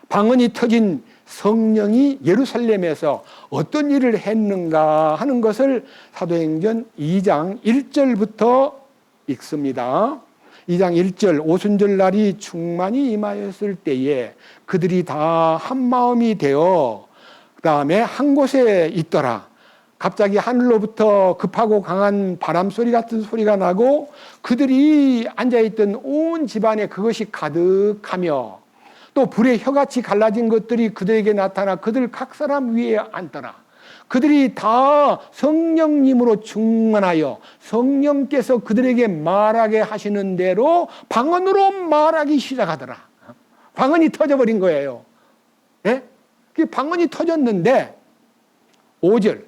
방언이 터진 성령이 예루살렘에서 어떤 일을 했는가 하는 것을 사도행전 2장 1절부터 읽습니다. 2장 1절, 오순절 날이 충만히 임하였을 때에 그들이 다 한마음이 되어 그 다음에 한 곳에 있더라. 갑자기 하늘로부터 급하고 강한 바람 소리 같은 소리가 나고 그들이 앉아있던 온 집안에 그것이 가득하며 또 불의 혀같이 갈라진 것들이 그들에게 나타나 그들 각 사람 위에 앉더라. 그들이 다 성령님으로 충만하여 성령께서 그들에게 말하게 하시는 대로 방언으로 말하기 시작하더라. 방언이 터져버린 거예요. 예? 방언이 터졌는데 5절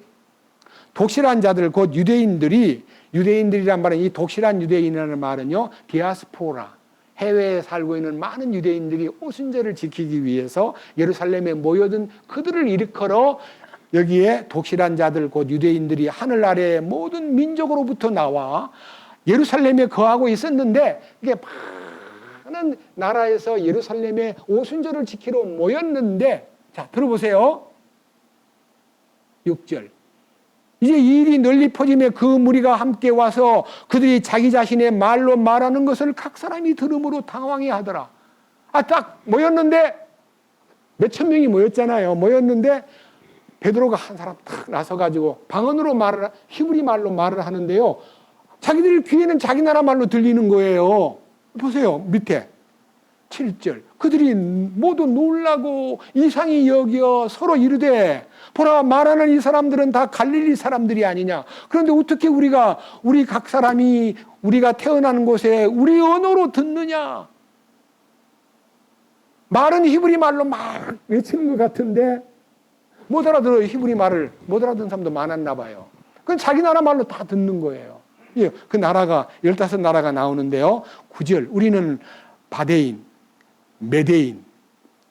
독실한 자들 곧 유대인들이란 말은 이 독실한 유대인이라는 말은요 디아스포라 해외에 살고 있는 많은 유대인들이 오순절을 지키기 위해서 예루살렘에 모여든 그들을 일컬어 여기에 독실한 자들 곧 유대인들이 하늘 아래의 모든 민족으로부터 나와 예루살렘에 거하고 있었는데 이게 많은 나라에서 예루살렘에 오순절을 지키러 모였는데 자 들어보세요. 6절 이제 이 일이 널리 퍼지며 그 무리가 함께 와서 그들이 자기 자신의 말로 말하는 것을 각 사람이 들음으로 당황해 하더라. 딱 모였는데 몇천 명이 모였잖아요. 모였는데 베드로가 한 사람 탁 나서가지고 방언으로 말을 히브리 말로 말을 하는데요. 자기들 귀에는 자기 나라 말로 들리는 거예요. 보세요. 밑에 7절 그들이 모두 놀라고 이상히 여겨 서로 이르되 보라 말하는 이 사람들은 다 갈릴리 사람들이 아니냐. 그런데 어떻게 우리 각 사람이 우리가 태어나는 곳에 우리 언어로 듣느냐. 말은 히브리 말로 막 외치는 것 같은데 못 알아들어요. 히브리 말을 못 알아듣는 사람도 많았나 봐요. 그건 자기 나라 말로 다 듣는 거예요. 그 나라가 15나라가 나오는데요. 9절 우리는 바데인, 메데인,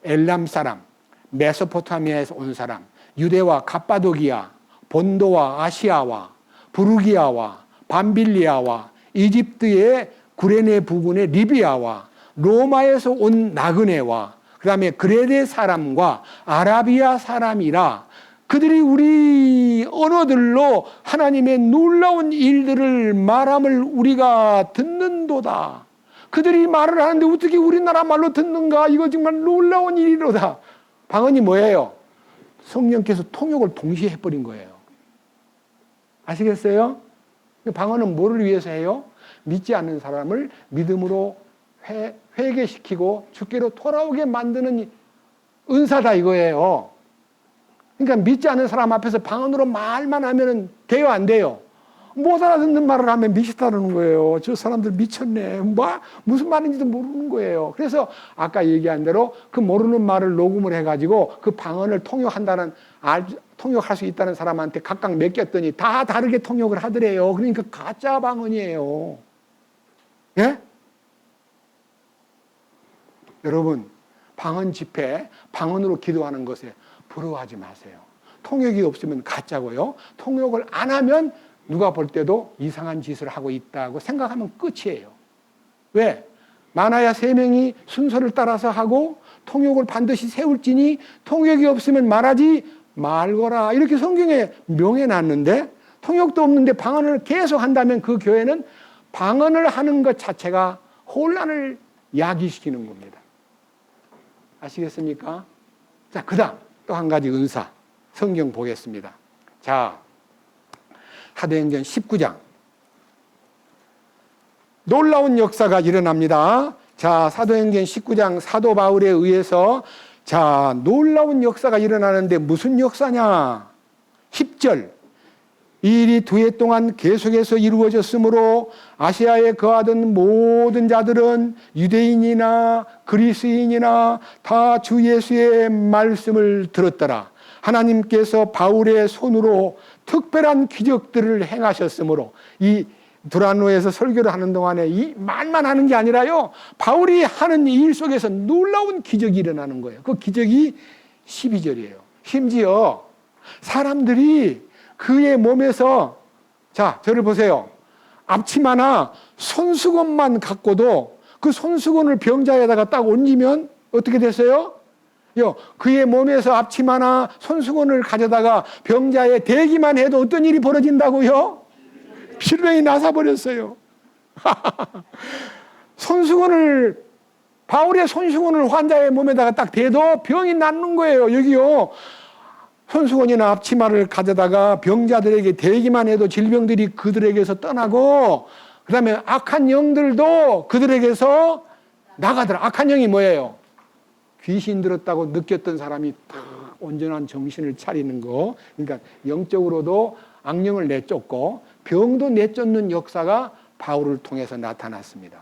엘람 사람, 메소포타미아에서 온 사람, 유대와 갑바도기아, 본도와 아시아와 부르기아와 밤빌리아와 이집트의 구레네 부근의 리비아와 로마에서 온 나그네와 그 다음에 그레데 사람과 아라비아 사람이라 그들이 우리 언어들로 하나님의 놀라운 일들을 말함을 우리가 듣는도다. 그들이 말을 하는데 어떻게 우리나라 말로 듣는가? 이거 정말 놀라운 일이로다. 방언이 뭐예요? 성령께서 통역을 동시에 해버린 거예요. 아시겠어요? 방언은 뭐를 위해서 해요? 믿지 않는 사람을 믿음으로 회개시키고 주께로 돌아오게 만드는 은사다 이거예요. 그러니까 믿지 않는 사람 앞에서 방언으로 말만 하면 돼요, 안 돼요? 못 알아듣는 말을 하면 미치다는 거예요. 저 사람들 미쳤네. 무슨 말인지도 모르는 거예요. 그래서 아까 얘기한 대로 그 모르는 말을 녹음을 해가지고 그 방언을 통역할 수 있다는 사람한테 각각 맡겼더니 다 다르게 통역을 하더래요. 그러니까 가짜 방언이에요. 예? 여러분, 방언 집회, 방언으로 기도하는 것에 부러워하지 마세요. 통역이 없으면 가짜고요. 통역을 안 하면 누가 볼 때도 이상한 짓을 하고 있다고 생각하면 끝이에요. 왜? 많아야 3명이 순서를 따라서 하고 통역을 반드시 세울지니 통역이 없으면 말하지 말거라. 이렇게 성경에 명해놨는데 통역도 없는데 방언을 계속 한다면 그 교회는 방언을 하는 것 자체가 혼란을 야기시키는 겁니다. 아시겠습니까? 자, 그 다음 또 한 가지 은사. 성경 보겠습니다. 자, 사도행전 19장. 놀라운 역사가 일어납니다. 자, 사도행전 19장 사도 바울에 의해서 자, 놀라운 역사가 일어나는데 무슨 역사냐? 10절. 이 일이 2해 동안 계속해서 이루어졌으므로 아시아에 거하던 모든 자들은 유대인이나 그리스인이나 다 주 예수의 말씀을 들었더라. 하나님께서 바울의 손으로 특별한 기적들을 행하셨으므로 이 두란노에서 설교를 하는 동안에 이 말만 하는 게 아니라요. 바울이 하는 일 속에서 놀라운 기적이 일어나는 거예요. 그 기적이 12절이에요. 심지어 사람들이 그의 몸에서 자, 저를 보세요. 앞치마나 손수건만 갖고도 그 손수건을 병자에다가 딱 얹으면 어떻게 됐어요? 그의 몸에서 앞치마나 손수건을 가져다가 병자에 대기만 해도 어떤 일이 벌어진다고요? 질병이 나서버렸어요. 바울의 손수건을 환자의 몸에다가 딱 대도 병이 낫는 거예요. 여기요. 손수건이나 앞치마를 가져다가 병자들에게 대기만 해도 질병들이 그들에게서 떠나고, 그 다음에 악한 영들도 그들에게서 나가더라. 악한 영이 뭐예요? 귀신 들었다고 느꼈던 사람이 다 온전한 정신을 차리는 거. 그러니까 영적으로도 악령을 내쫓고 병도 내쫓는 역사가 바울을 통해서 나타났습니다.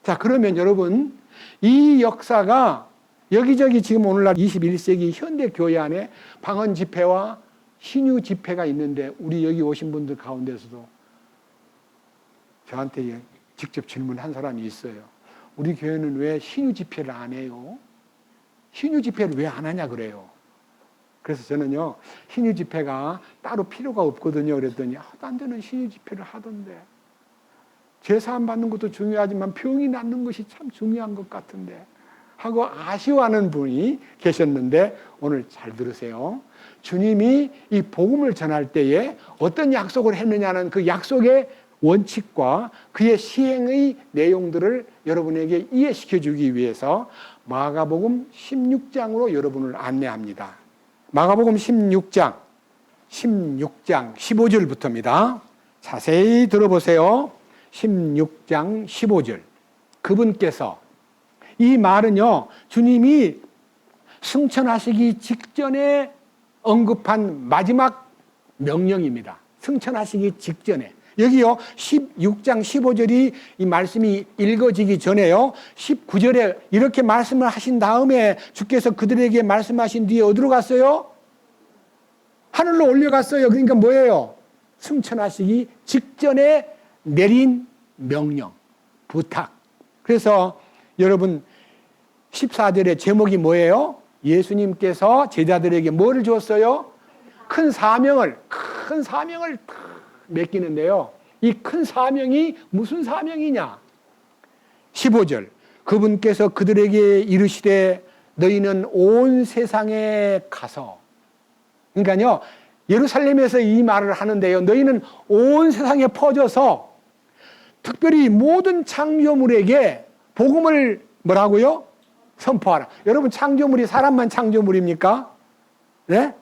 자, 그러면 여러분, 이 역사가 여기저기 지금 오늘날 21세기 현대 교회 안에 방언 집회와 신유 집회가 있는데, 우리 여기 오신 분들 가운데서도 저한테 직접 질문한 사람이 있어요. 우리 교회는 왜 신유 집회를 안 해요? 신유 집회를 왜 안 하냐 그래요. 그래서 저는요, 신유 집회가 따로 필요가 없거든요. 그랬더니 딴 데는 신유 집회를 하던데, 죄사함 받는 것도 중요하지만 병이 낫는 것이 참 중요한 것 같은데 하고 아쉬워하는 분이 계셨는데, 오늘 잘 들으세요. 주님이 이 복음을 전할 때에 어떤 약속을 했느냐는 그 약속의 원칙과 그의 시행의 내용들을 여러분에게 이해시켜 주기 위해서 마가복음 16장으로 여러분을 안내합니다. 마가복음 16장 15절부터입니다. 자세히 들어보세요. 16장 15절. 그분께서, 이 말은요, 주님이 승천하시기 직전에 언급한 마지막 명령입니다. 승천하시기 직전에. 여기요, 16장 15절이 이 말씀이 읽어지기 전에요, 19절에 이렇게 말씀을 하신 다음에 주께서 그들에게 말씀하신 뒤에 어디로 갔어요? 하늘로 올려갔어요. 그러니까 뭐예요? 승천하시기 직전에 내린 명령, 부탁. 그래서 여러분 14절의 제목이 뭐예요? 예수님께서 제자들에게 뭐를 줬어요? 큰 사명을 맡기는데요. 이 큰 사명이 무슨 사명이냐? 15절. 그분께서 그들에게 이르시되 너희는 온 세상에 가서, 그러니까요, 예루살렘에서 이 말을 하는데요, 너희는 온 세상에 퍼져서 특별히 모든 창조물에게 복음을 뭐라고요? 선포하라. 여러분, 창조물이 사람만 창조물입니까? 네?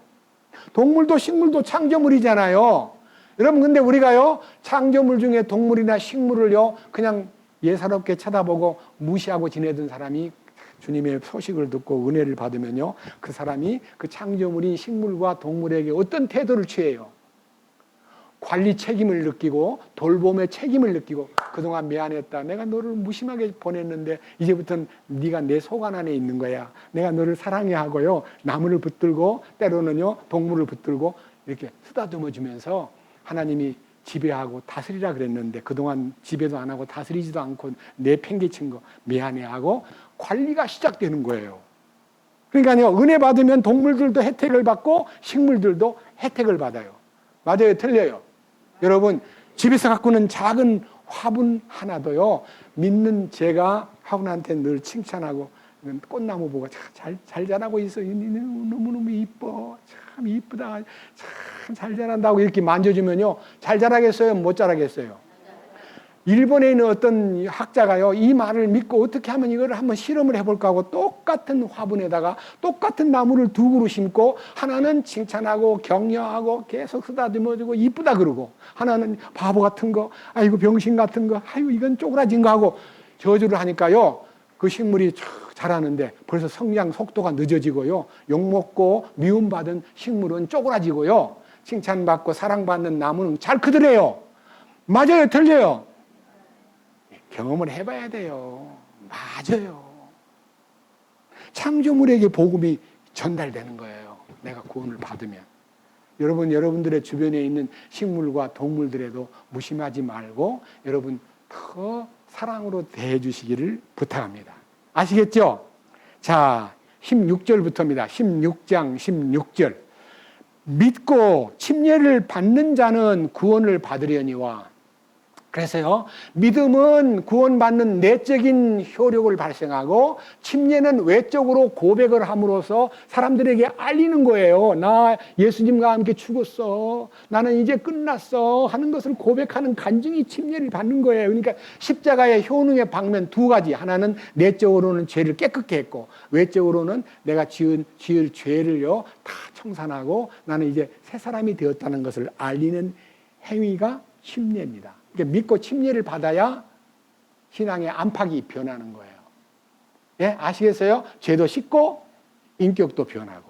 동물도 식물도 창조물이잖아요. 여러분, 근데 우리가요, 창조물 중에 동물이나 식물을요, 그냥 예사롭게 쳐다보고 무시하고 지내던 사람이 주님의 소식을 듣고 은혜를 받으면요, 그 사람이 그 창조물인 식물과 동물에게 어떤 태도를 취해요? 관리 책임을 느끼고 돌봄의 책임을 느끼고, 그동안 미안했다, 내가 너를 무심하게 보냈는데 이제부터는 네가 내 소관 안에 있는 거야, 내가 너를 사랑해 하고요, 나무를 붙들고 때로는요 동물을 붙들고 이렇게 쓰다듬어 주면서, 하나님이 지배하고 다스리라 그랬는데 그동안 지배도 안 하고 다스리지도 않고 내 팽개친 거 미안해하고 관리가 시작되는 거예요. 그러니까요, 은혜 받으면 동물들도 혜택을 받고 식물들도 혜택을 받아요. 맞아요? 틀려요? 여러분, 집에서 갖고는 작은 화분 하나도요, 믿는 제가 화분한테 늘 칭찬하고, 꽃나무 보고 잘 자라고 있어, 너무너무 이뻐, 참 이쁘다, 참 잘 자란다고 이렇게 만져주면요, 잘 자라겠어요? 못 자라겠어요? 일본에 있는 어떤 학자가요, 이 말을 믿고 어떻게 하면 이거를 한번 실험을 해볼까 하고 똑같은 화분에다가 똑같은 나무를 두 그루 심고, 하나는 칭찬하고 격려하고 계속 쓰다듬어주고 이쁘다 그러고, 하나는 바보 같은 거, 아이고 병신 같은 거, 아이고 이건 쪼그라진 거 하고 저주를 하니까요, 그 식물이 자라는데 벌써 성장 속도가 늦어지고요, 욕먹고 미움받은 식물은 쪼그라지고요, 칭찬받고 사랑받는 나무는 잘 크더래요. 맞아요? 틀려요? 경험을 해봐야 돼요. 맞아요. 창조물에게 복음이 전달되는 거예요, 내가 구원을 받으면. 여러분, 여러분들의 주변에 있는 식물과 동물들에도 무심하지 말고 여러분 더 사랑으로 대해 주시기를 부탁합니다. 아시겠죠? 자, 16절부터입니다. 16장 16절. 믿고 침례를 받는 자는 구원을 받으려니와 그래서요, 믿음은 구원받는 내적인 효력을 발생하고 침례는 외적으로 고백을 함으로써 사람들에게 알리는 거예요. 나 예수님과 함께 죽었어. 나는 이제 끝났어. 하는 것을 고백하는 간증이 침례를 받는 거예요. 그러니까 십자가의 효능의 방면 두 가지. 하나는 내적으로는 죄를 깨끗게 했고 외적으로는 내가 지을 죄를요 다 청산하고 나는 이제 새 사람이 되었다는 것을 알리는 행위가 침례입니다. 그러니까 믿고 침례를 받아야 신앙의 안팎이 변하는 거예요. 예? 아시겠어요? 죄도 씻고 인격도 변하고.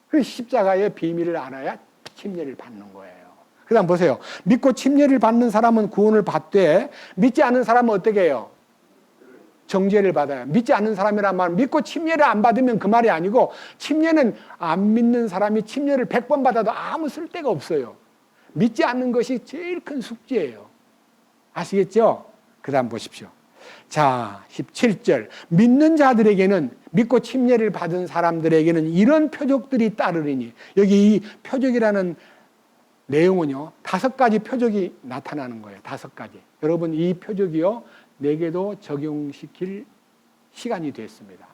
그래서 십자가의 비밀을 알아야 침례를 받는 거예요. 그 다음 보세요. 믿고 침례를 받는 사람은 구원을 받되 믿지 않는 사람은 어떻게 해요? 정죄를 받아요. 믿지 않는 사람이란 말은 믿고 침례를 안 받으면 그 말이 아니고 침례는 안 믿는 사람이 침례를 100번 받아도 아무 쓸데가 없어요. 믿지 않는 것이 제일 큰 숙제예요. 아시겠죠? 그 다음 보십시오. 자, 17절. 믿는 자들에게는, 믿고 침례를 받은 사람들에게는 이런 표적들이 따르리니, 여기 이 표적이라는 내용은요, 5가지 표적이 나타나는 거예요. 5가지. 여러분, 이 표적이요, 내게도 적용시킬 시간이 됐습니다.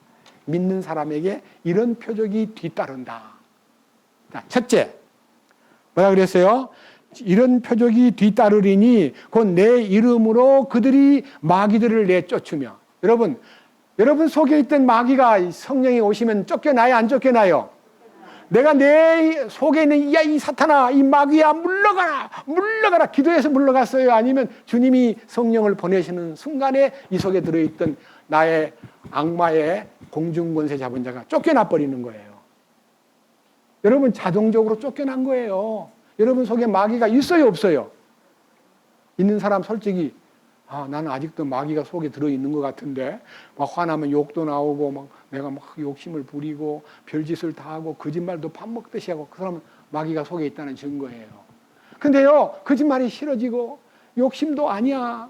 믿는 사람에게 이런 표적이 뒤따른다. 자, 첫째. 뭐라 그랬어요? 이런 표적이 뒤따르리니 곧 내 이름으로 그들이 마귀들을 내쫓으며. 여러분 속에 있던 마귀가 성령이 오시면 쫓겨나요? 안 쫓겨나요? 내가 내 속에 있는 이 사탄아, 이 마귀야, 물러가라. 기도해서 물러갔어요? 아니면 주님이 성령을 보내시는 순간에 이 속에 들어있던 나의 악마의 공중권세 잡은 자가 쫓겨나 버리는 거예요. 여러분 자동적으로 쫓겨난 거예요. 여러분 속에 마귀가 있어요, 없어요? 있는 사람 솔직히 나는 아직도 마귀가 속에 들어있는 것 같은데 막 화나면 욕도 나오고 막 내가 막 욕심을 부리고 별짓을 다 하고 거짓말도 밥 먹듯이 하고 그 사람은 마귀가 속에 있다는 증거예요. 근데요, 거짓말이 싫어지고 욕심도 아니야.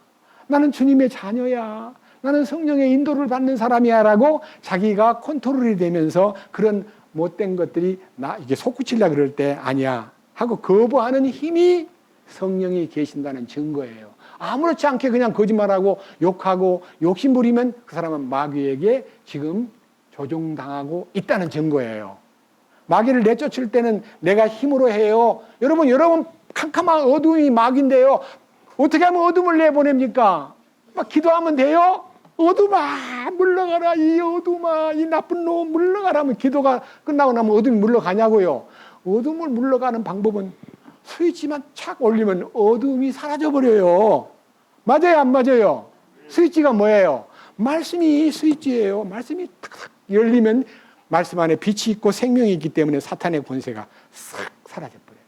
나는 주님의 자녀야. 나는 성령의 인도를 받는 사람이야 라고 자기가 컨트롤이 되면서 그런 못된 것들이 이게 솟구치려고 그럴 때 아니야 하고 거부하는 힘이 성령이 계신다는 증거예요. 아무렇지 않게 그냥 거짓말하고 욕하고 욕심 부리면 그 사람은 마귀에게 지금 조종당하고 있다는 증거예요. 마귀를 내쫓을 때는 내가 힘으로 해요. 여러분 캄캄한 어둠이 마귀인데요. 어떻게 하면 어둠을 내보냅니까? 막 기도하면 돼요? 어둠아 물러가라, 이 어둠아, 이 나쁜 놈 물러가라 하면 기도가 끝나고 나면 어둠이 물러가냐고요. 어둠을 물러가는 방법은 스위치만 착 올리면 어둠이 사라져버려요. 맞아요, 안 맞아요? 스위치가 뭐예요? 말씀이 스위치예요. 말씀이 탁 열리면 말씀 안에 빛이 있고 생명이 있기 때문에 사탄의 권세가 싹 사라져버려요.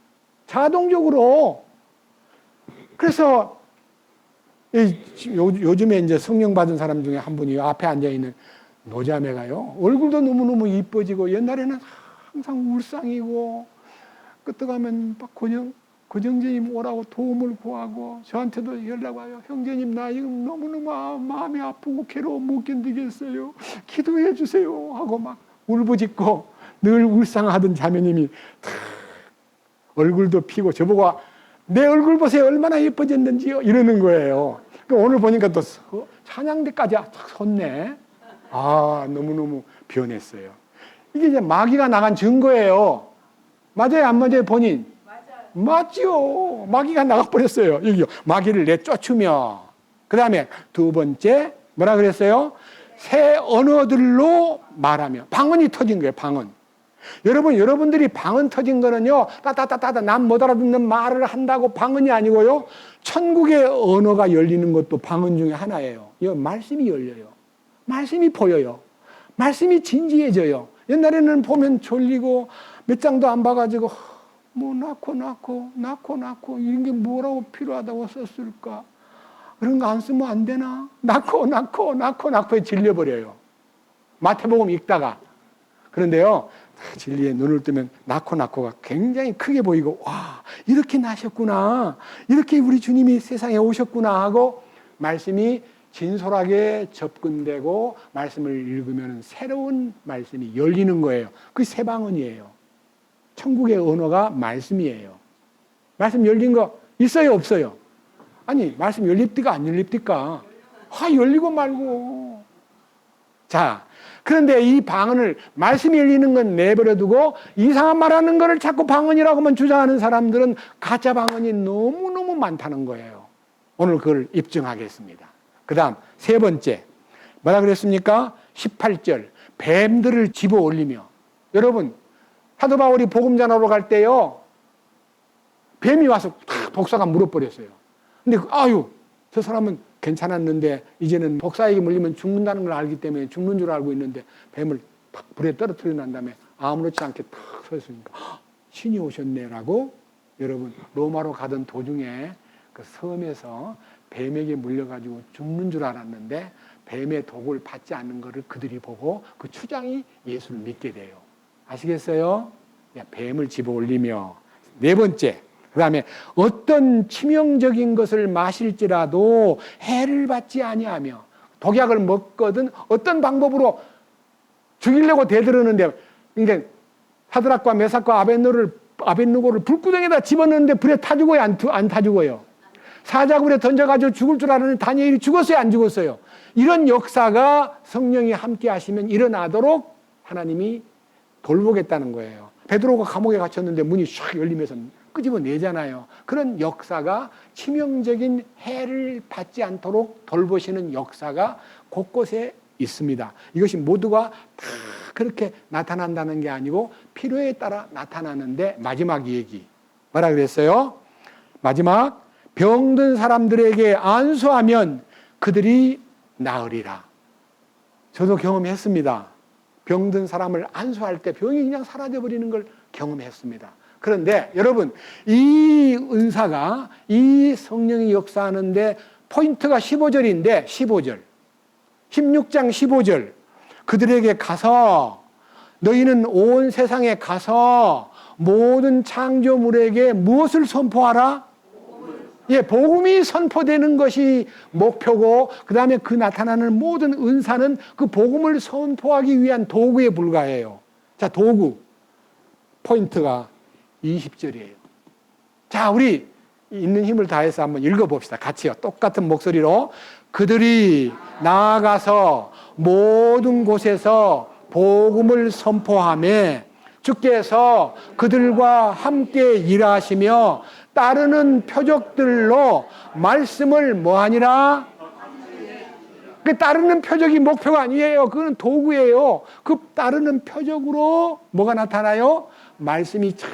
자동적으로. 그래서 요즘에 이제 성령 받은 사람 중에 한 분이 앞에 앉아있는 노자매가요, 얼굴도 너무너무 이뻐지고, 옛날에는 항상 울상이고, 끄떡하면 막 고정재님 오라고 도움을 구하고, 저한테도 연락 와요. 형제님, 나 지금 너무너무 마음이 아프고 괴로워 못 견디겠어요. 기도해 주세요. 하고 막 울부짖고 늘 울상하던 자매님이 얼굴도 피고 저보고 내 얼굴 보세요. 얼마나 예뻐졌는지요. 이러는 거예요. 그러니까 오늘 보니까 또 찬양대까지 섰네. 너무너무 변했어요. 이게 이제 마귀가 나간 증거예요. 맞아요, 안 맞아요, 본인? 맞아요. 맞죠. 마귀가 나가버렸어요. 여기요. 마귀를 내쫓으며. 그 다음에 두 번째, 뭐라 그랬어요? 새 언어들로 말하며. 방언이 터진 거예요, 방언. 여러분들이 방언 터진 거는요, 따따따따 남 못 알아듣는 말을 한다고 방언이 아니고요, 천국의 언어가 열리는 것도 방언 중에 하나예요. 말씀이 열려요. 말씀이 보여요. 말씀이 진지해져요. 옛날에는 보면 졸리고 몇 장도 안 봐가지고 뭐 낳고 이런 게 뭐라고 필요하다고 썼을까? 그런 거 안 쓰면 안 되나? 낳고에 질려버려요. 마태복음 읽다가. 그런데요, 진리에 눈을 뜨면 낳고가 굉장히 크게 보이고, 와, 이렇게 나셨구나, 이렇게 우리 주님이 세상에 오셨구나 하고 말씀이 진솔하게 접근되고 말씀을 읽으면 새로운 말씀이 열리는 거예요. 그게 새 방언이에요. 천국의 언어가 말씀이에요. 말씀 열린 거 있어요, 없어요? 아니, 말씀 열립니까? 안 열립니까? 열리고 말고. 자, 그런데 이 방언을, 말씀이 열리는 건 내버려두고 이상한 말하는 거를 자꾸 방언이라고만 주장하는 사람들은 가짜 방언이 너무너무 많다는 거예요. 오늘 그걸 입증하겠습니다. 그 다음 세 번째, 뭐라 그랬습니까? 18절, 뱀들을 집어 올리며. 여러분, 사도 바울이 복음 전하러 갈 때요, 뱀이 와서 복사가 물어버렸어요. 근데 저 사람은 괜찮았는데 이제는 복사에게 물리면 죽는다는 걸 알기 때문에 죽는 줄 알고 있는데 뱀을 탁 불에 떨어뜨려 난 다음에 아무렇지 않게 탁 서 있으니까 신이 오셨네라고. 여러분, 로마로 가던 도중에 그 섬에서 뱀에게 물려가지고 죽는 줄 알았는데 뱀의 독을 받지 않는 것을 그들이 보고 그 추장이 예수를 믿게 돼요. 아시겠어요? 뱀을 집어 올리며. 네 번째, 그 다음에 어떤 치명적인 것을 마실지라도 해를 받지 아니하며. 독약을 먹거든 어떤 방법으로 죽이려고 대들었는데, 그러니까 사드락과 메삭과 아벳느고를 불구덩이에다 집어넣는데 불에 타 죽어요? 안 타 죽어요? 사자굴에 던져가지고 죽을 줄 알았는데 다니엘이 죽었어요? 안 죽었어요? 이런 역사가 성령이 함께 하시면 일어나도록 하나님이 돌보겠다는 거예요. 베드로가 감옥에 갇혔는데 문이 샥 열리면서 끄집어내잖아요. 그런 역사가, 치명적인 해를 받지 않도록 돌보시는 역사가 곳곳에 있습니다. 이것이 모두가 다 그렇게 나타난다는 게 아니고 필요에 따라 나타나는데, 마지막 얘기 뭐라 그랬어요? 마지막, 병든 사람들에게 안수하면 그들이 나으리라. 저도 경험했습니다. 병든 사람을 안수할 때 병이 그냥 사라져버리는 걸 경험했습니다. 그런데 여러분, 이 은사가, 이 성령이 역사하는데 포인트가 15절인데 15절, 16장 15절, 그들에게 가서, 너희는 온 세상에 가서 모든 창조물에게 무엇을 선포하라? 복음이 선포되는 것이 목표고, 그 다음에 그 나타나는 모든 은사는 그 복음을 선포하기 위한 도구에 불과해요. 자, 도구 포인트가 20절이에요. 자, 우리 있는 힘을 다해서 한번 읽어봅시다. 같이요. 똑같은 목소리로. 그들이 나아가서 모든 곳에서 복음을 선포하며 주께서 그들과 함께 일하시며 따르는 표적들로 말씀을 뭐하니라? 그 따르는 표적이 목표가 아니에요. 그건 도구예요. 그 따르는 표적으로 뭐가 나타나요? 말씀이 착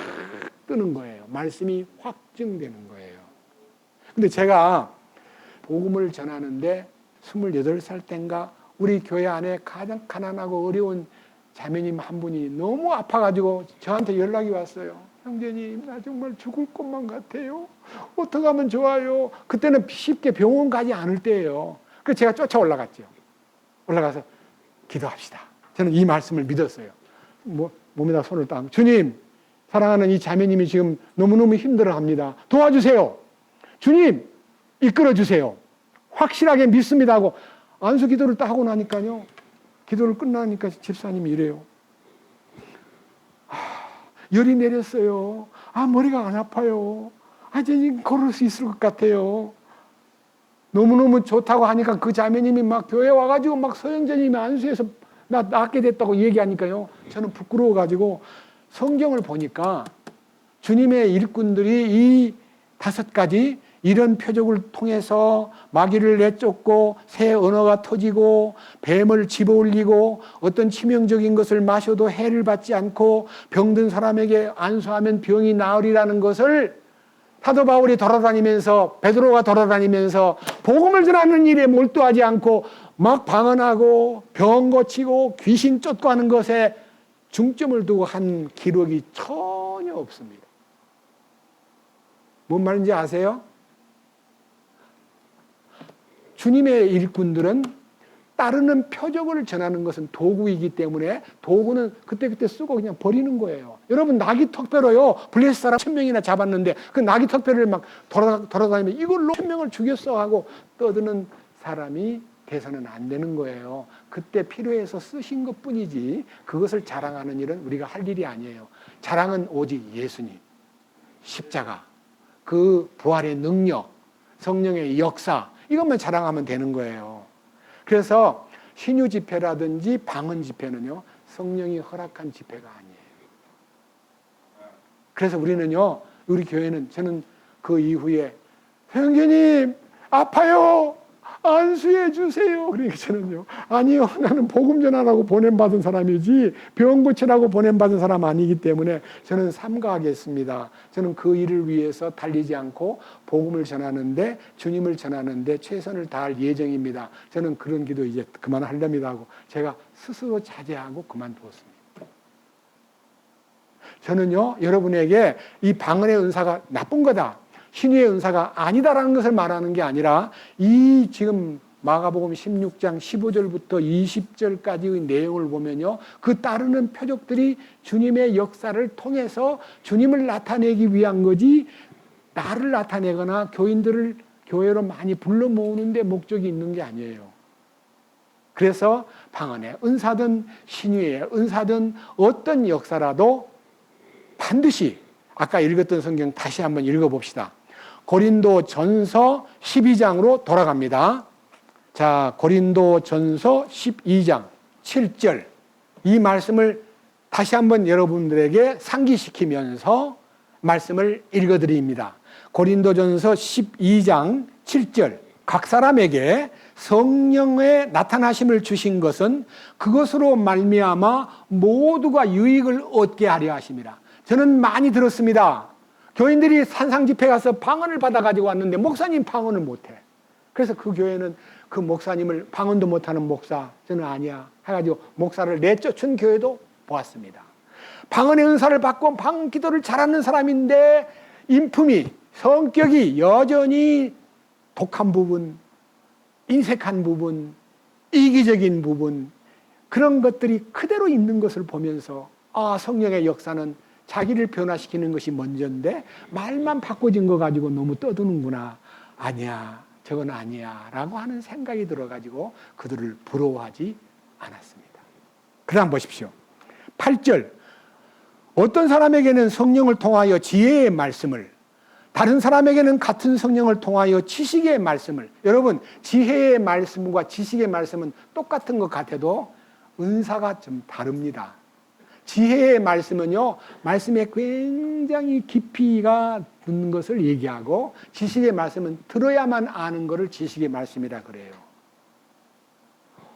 뜨는 거예요. 말씀이 확증되는 거예요. 근데 제가 복음을 전하는데 28살 땐가 우리 교회 안에 가장 가난하고 어려운 자매님 한 분이 너무 아파가지고 저한테 연락이 왔어요. 형제님, 나 정말 죽을 것만 같아요. 어떻게 하면 좋아요? 그때는 쉽게 병원 가지 않을 때예요. 그래서 제가 쫓아 올라갔죠. 올라가서 기도합시다. 저는 이 말씀을 믿었어요. 몸에다 손을 딱, 주님, 사랑하는 이 자매님이 지금 너무너무 힘들어합니다. 도와주세요. 주님, 이끌어주세요. 확실하게 믿습니다 하고 안수 기도를 딱 하고 나니까요, 기도를 끝나니까 집사님이 이래요. 열이 내렸어요. 머리가 안 아파요. 이제 걸을 수 있을 것 같아요. 너무너무 좋다고 하니까 그 자매님이 막 교회 와가지고 막 서영재님이 안수해서 나 낫게 됐다고 얘기하니까요, 저는 부끄러워가지고 성경을 보니까 주님의 일꾼들이 이 5가지 이런 표적을 통해서 마귀를 내쫓고 새 언어가 터지고 뱀을 집어올리고 어떤 치명적인 것을 마셔도 해를 받지 않고 병든 사람에게 안수하면 병이 나으리라는 것을 사도 바울이 돌아다니면서, 베드로가 돌아다니면서 복음을 전하는 일에 몰두하지 않고 막 방언하고 병 고치고 귀신 쫓고 하는 것에 중점을 두고 한 기록이 전혀 없습니다. 뭔 말인지 아세요? 주님의 일꾼들은 따르는 표적을 전하는 것은 도구이기 때문에 도구는 그때그때 쓰고 그냥 버리는 거예요. 여러분, 나귀 턱뼈로요, 블레셋 사람 1000명이나 잡았는데 그 나귀 턱뼈를 막 돌아다니면 이걸로 1000명을 죽였어 하고 떠드는 사람이 돼서는 안 되는 거예요. 그때 필요해서 쓰신 것뿐이지 그것을 자랑하는 일은 우리가 할 일이 아니에요. 자랑은 오직 예수님, 십자가, 그 부활의 능력, 성령의 역사, 이것만 자랑하면 되는 거예요. 그래서 신유 집회라든지 방언 집회는요, 성령이 허락한 집회가 아니에요. 그래서 우리는요, 우리 교회는, 저는 그 이후에 형제님 아파요, 안수해 주세요. 그러니까 저는요, 아니요, 나는 복음 전하라고 보냄받은 사람이지 병 고치라고 보냄받은 사람 아니기 때문에 저는 삼가하겠습니다. 저는 그 일을 위해서 달리지 않고 복음을 전하는데, 주님을 전하는데 최선을 다할 예정입니다. 저는 그런 기도 이제 그만하렵니다 하고 제가 스스로 자제하고 그만두었습니다. 저는요, 여러분에게 이 방언의 은사가 나쁜 거다, 신유의 은사가 아니다라는 것을 말하는 게 아니라, 이 지금 마가복음 16장 15절부터 20절까지의 내용을 보면요, 그 따르는 표적들이 주님의 역사를 통해서 주님을 나타내기 위한 거지, 나를 나타내거나 교인들을 교회로 많이 불러 모으는 데 목적이 있는 게 아니에요. 그래서 방언의 은사든 신유의 은사든 어떤 역사라도 반드시, 아까 읽었던 성경 다시 한번 읽어봅시다. 고린도 전서 12장으로 돌아갑니다. 자, 고린도 전서 12장 7절. 이 말씀을 다시 한번 여러분들에게 상기시키면서 말씀을 읽어드립니다. 고린도 전서 12장 7절. 각 사람에게 성령의 나타나심을 주신 것은 그것으로 말미암아 모두가 유익을 얻게 하려 하심이라. 저는 많이 들었습니다. 교인들이 산상 집회 가서 방언을 받아가지고 왔는데 목사님 방언을 못해. 그래서 그 교회는 그 목사님을, 방언도 못하는 목사, 저는 아니야 해가지고 목사를 내쫓은 교회도 보았습니다. 방언의 은사를 받고 방언 기도를 잘하는 사람인데 인품이, 성격이 여전히 독한 부분, 인색한 부분, 이기적인 부분, 그런 것들이 그대로 있는 것을 보면서, 아, 성령의 역사는 자기를 변화시키는 것이 먼저인데 말만 바꿔진 거 가지고 너무 떠드는구나. 아니야, 저건 아니야 라고 하는 생각이 들어가지고 그들을 부러워하지 않았습니다. 그 다음 보십시오. 8절. 어떤 사람에게는 성령을 통하여 지혜의 말씀을, 다른 사람에게는 같은 성령을 통하여 지식의 말씀을. 여러분, 지혜의 말씀과 지식의 말씀은 똑같은 것 같아도 은사가 좀 다릅니다. 지혜의 말씀은요, 말씀에 굉장히 깊이가 있는 것을 얘기하고, 지식의 말씀은 들어야만 아는 것을 지식의 말씀이라 그래요.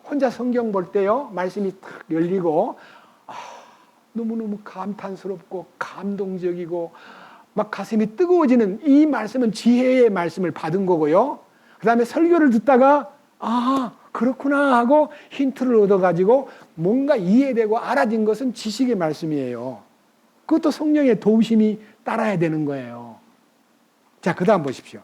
혼자 성경 볼 때요, 말씀이 탁 열리고 너무너무 감탄스럽고 감동적이고 막 가슴이 뜨거워지는 이 말씀은 지혜의 말씀을 받은 거고요. 그 다음에 설교를 듣다가 아, 그렇구나 하고 힌트를 얻어가지고 뭔가 이해되고 알아진 것은 지식의 말씀이에요. 그것도 성령의 도우심이 따라야 되는 거예요. 자, 그 다음 보십시오.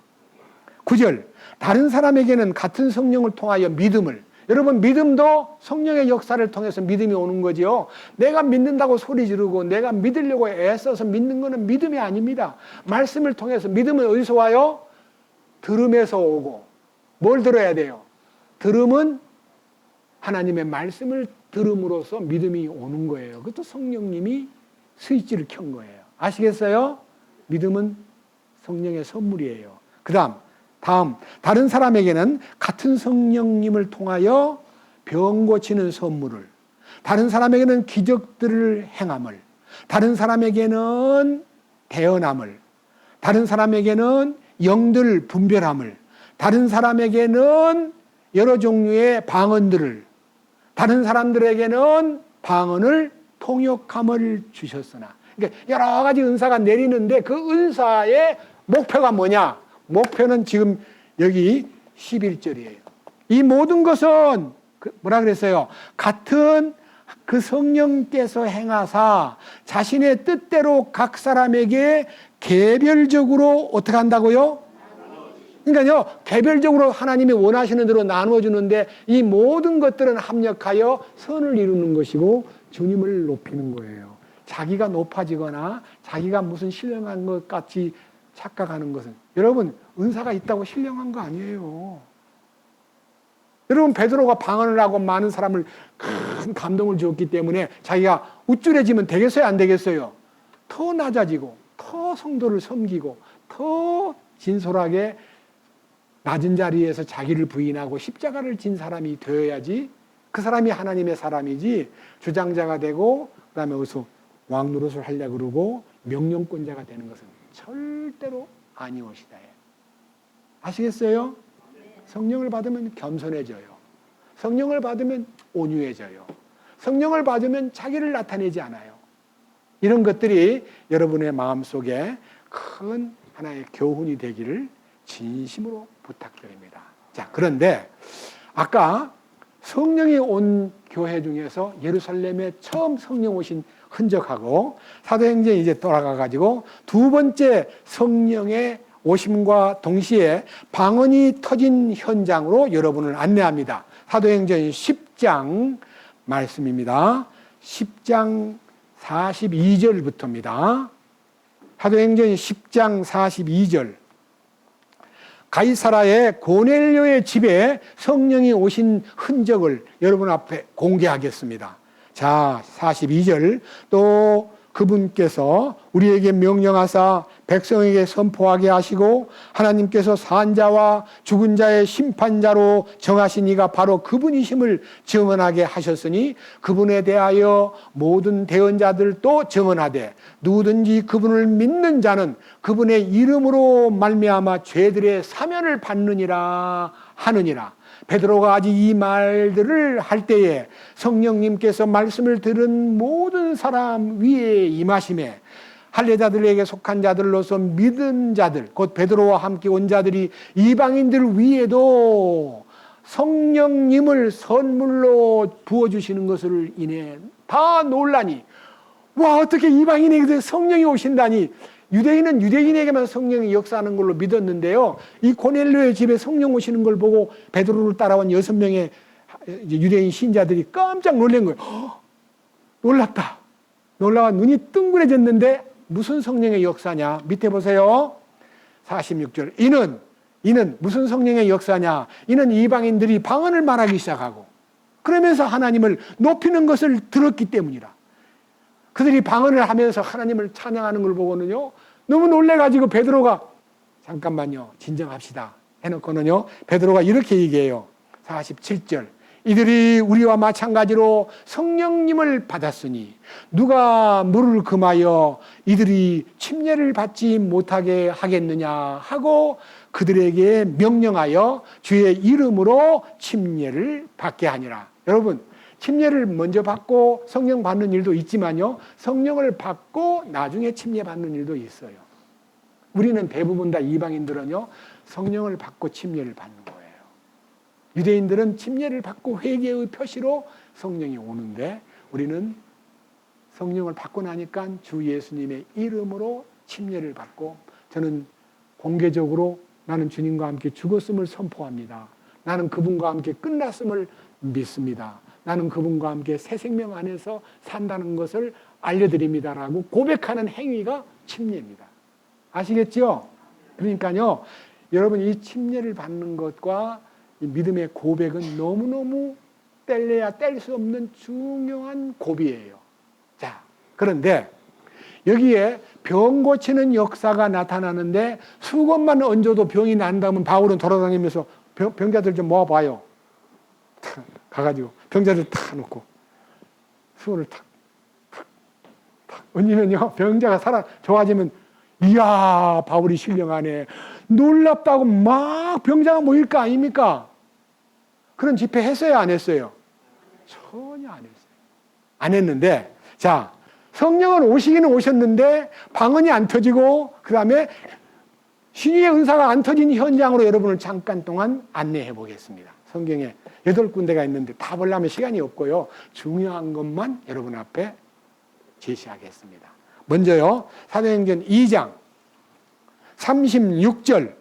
9절. 다른 사람에게는 같은 성령을 통하여 믿음을. 여러분, 믿음도 성령의 역사를 통해서 믿음이 오는 거지요. 내가 믿는다고 소리 지르고 내가 믿으려고 애써서 믿는 것은 믿음이 아닙니다. 말씀을 통해서. 믿음은 어디서 와요? 들음에서 오고. 뭘 들어야 돼요? 들음은 하나님의 말씀을 들음으로써 믿음이 오는 거예요. 그것도 성령님이 스위치를 켠 거예요. 아시겠어요? 믿음은 성령의 선물이에요. 그 다음 다른 사람에게는 같은 성령님을 통하여 병 고치는 선물을, 다른 사람에게는 기적들을 행함을, 다른 사람에게는 대언함을, 다른 사람에게는 영들 분별함을, 다른 사람에게는 여러 종류의 방언들을, 다른 사람들에게는 방언을 통역함을 주셨으나. 그러니까 여러 가지 은사가 내리는데 그 은사의 목표가 뭐냐? 목표는 지금 여기 11절이에요. 이 모든 것은 뭐라 그랬어요? 같은 그 성령께서 행하사 자신의 뜻대로 각 사람에게 개별적으로 어떻게 한다고요? 그러니까요, 개별적으로 하나님이 원하시는 대로 나누어주는데 이 모든 것들은 합력하여 선을 이루는 것이고 주님을 높이는 거예요. 자기가 높아지거나 자기가 무슨 신령한 것 같이 착각하는 것은, 여러분, 은사가 있다고 신령한 거 아니에요. 여러분, 베드로가 방언을 하고 많은 사람을 큰 감동을 주었기 때문에 자기가 우쭐해지면 되겠어요, 안 되겠어요? 더 낮아지고 더 성도를 섬기고 더 진솔하게 낮은 자리에서 자기를 부인하고 십자가를 진 사람이 되어야지 그 사람이 하나님의 사람이지 주장자가 되고 그다음에 어디서 왕 노릇을 하려고 그러고 명령권자가 되는 것은 절대로 아니오시다. 아시겠어요? 성령을 받으면 겸손해져요. 성령을 받으면 온유해져요. 성령을 받으면 자기를 나타내지 않아요. 이런 것들이 여러분의 마음속에 큰 하나의 교훈이 되기를 진심으로 부탁드립니다. 자, 그런데 아까 성령이 온 교회 중에서 예루살렘에 처음 성령 오신 흔적하고 사도행전에 이제 돌아가가지고 두 번째 성령의 오심과 동시에 방언이 터진 현장으로 여러분을 안내합니다. 사도행전 10장 말씀입니다. 10장 42절부터입니다. 사도행전 10장 42절. 가이사라의 고넬료의 집에 성령이 오신 흔적을 여러분 앞에 공개하겠습니다. 자, 42절. 또 그분께서 우리에게 명령하사 백성에게 선포하게 하시고 하나님께서 산자와 죽은 자의 심판자로 정하신 이가 바로 그분이심을 증언하게 하셨으니 그분에 대하여 모든 대언자들도 증언하되 누구든지 그분을 믿는 자는 그분의 이름으로 말미암아 죄들의 사면을 받느니라 하느니라. 베드로가 아직 이 말들을 할 때에 성령님께서 말씀을 들은 모든 사람 위에 임하심에 할례자들에게 속한 자들로서 믿은 자들 곧 베드로와 함께 온 자들이 이방인들 위에도 성령님을 선물로 부어주시는 것을 인해 다 놀라니 와 어떻게 이방인에게도 성령이 오신다니. 유대인은 유대인에게만 성령이 역사하는 걸로 믿었는데요. 이 고넬료의 집에 성령 오시는 걸 보고 베드로를 따라온 6명의 유대인 신자들이 깜짝 놀란 거예요. 놀랐다. 놀라와 눈이 뜬그레졌는데 무슨 성령의 역사냐? 밑에 보세요. 46절. 이는 무슨 성령의 역사냐? 이는 이방인들이 방언을 말하기 시작하고 그러면서 하나님을 높이는 것을 들었기 때문이라. 그들이 방언을 하면서 하나님을 찬양하는 걸 보고는요 너무 놀래가지고 베드로가 잠깐만요 진정합시다 해놓고는요 베드로가 이렇게 얘기해요. 47절. 이들이 우리와 마찬가지로 성령님을 받았으니 누가 물을 금하여 이들이 침례를 받지 못하게 하겠느냐 하고 그들에게 명령하여 주의 이름으로 침례를 받게 하니라. 여러분 침례를 먼저 받고 성령 받는 일도 있지만요 성령을 받고 나중에 침례 받는 일도 있어요. 우리는 대부분 다 이방인들은요 성령을 받고 침례를 받는 거예요. 유대인들은 침례를 받고 회개의 표시로 성령이 오는데 우리는 성령을 받고 나니까 주 예수님의 이름으로 침례를 받고 저는 공개적으로 나는 주님과 함께 죽었음을 선포합니다. 나는 그분과 함께 끝났음을 믿습니다. 나는 그분과 함께 새 생명 안에서 산다는 것을 알려드립니다라고 고백하는 행위가 침례입니다. 아시겠죠? 그러니까요, 여러분 이 침례를 받는 것과 이 믿음의 고백은 너무너무 뗄래야 뗄 수 없는 중요한 고비예요. 자, 그런데 여기에 병 고치는 역사가 나타나는데 수건만 얹어도 병이 난다면 바울은 돌아다니면서 병자들 좀 모아봐요. 가가지고 병자들 탁 놓고 수건을 탁 얹으면요 병자가 좋아지면 이야 바울이 신령하네 놀랍다고 막 병자가 모일 거 아닙니까? 그런 집회 했어요 안 했어요? 전혀 안 했어요. 안 했는데 자 성령은 오시기는 오셨는데 방언이 안 터지고 그 다음에 신유의 은사가 안 터진 현장으로 여러분을 잠깐 동안 안내해 보겠습니다. 성경에 8군데가 있는데 다 보려면 시간이 없고요. 중요한 것만 여러분 앞에 제시하겠습니다. 먼저요. 사도행전 2장 36절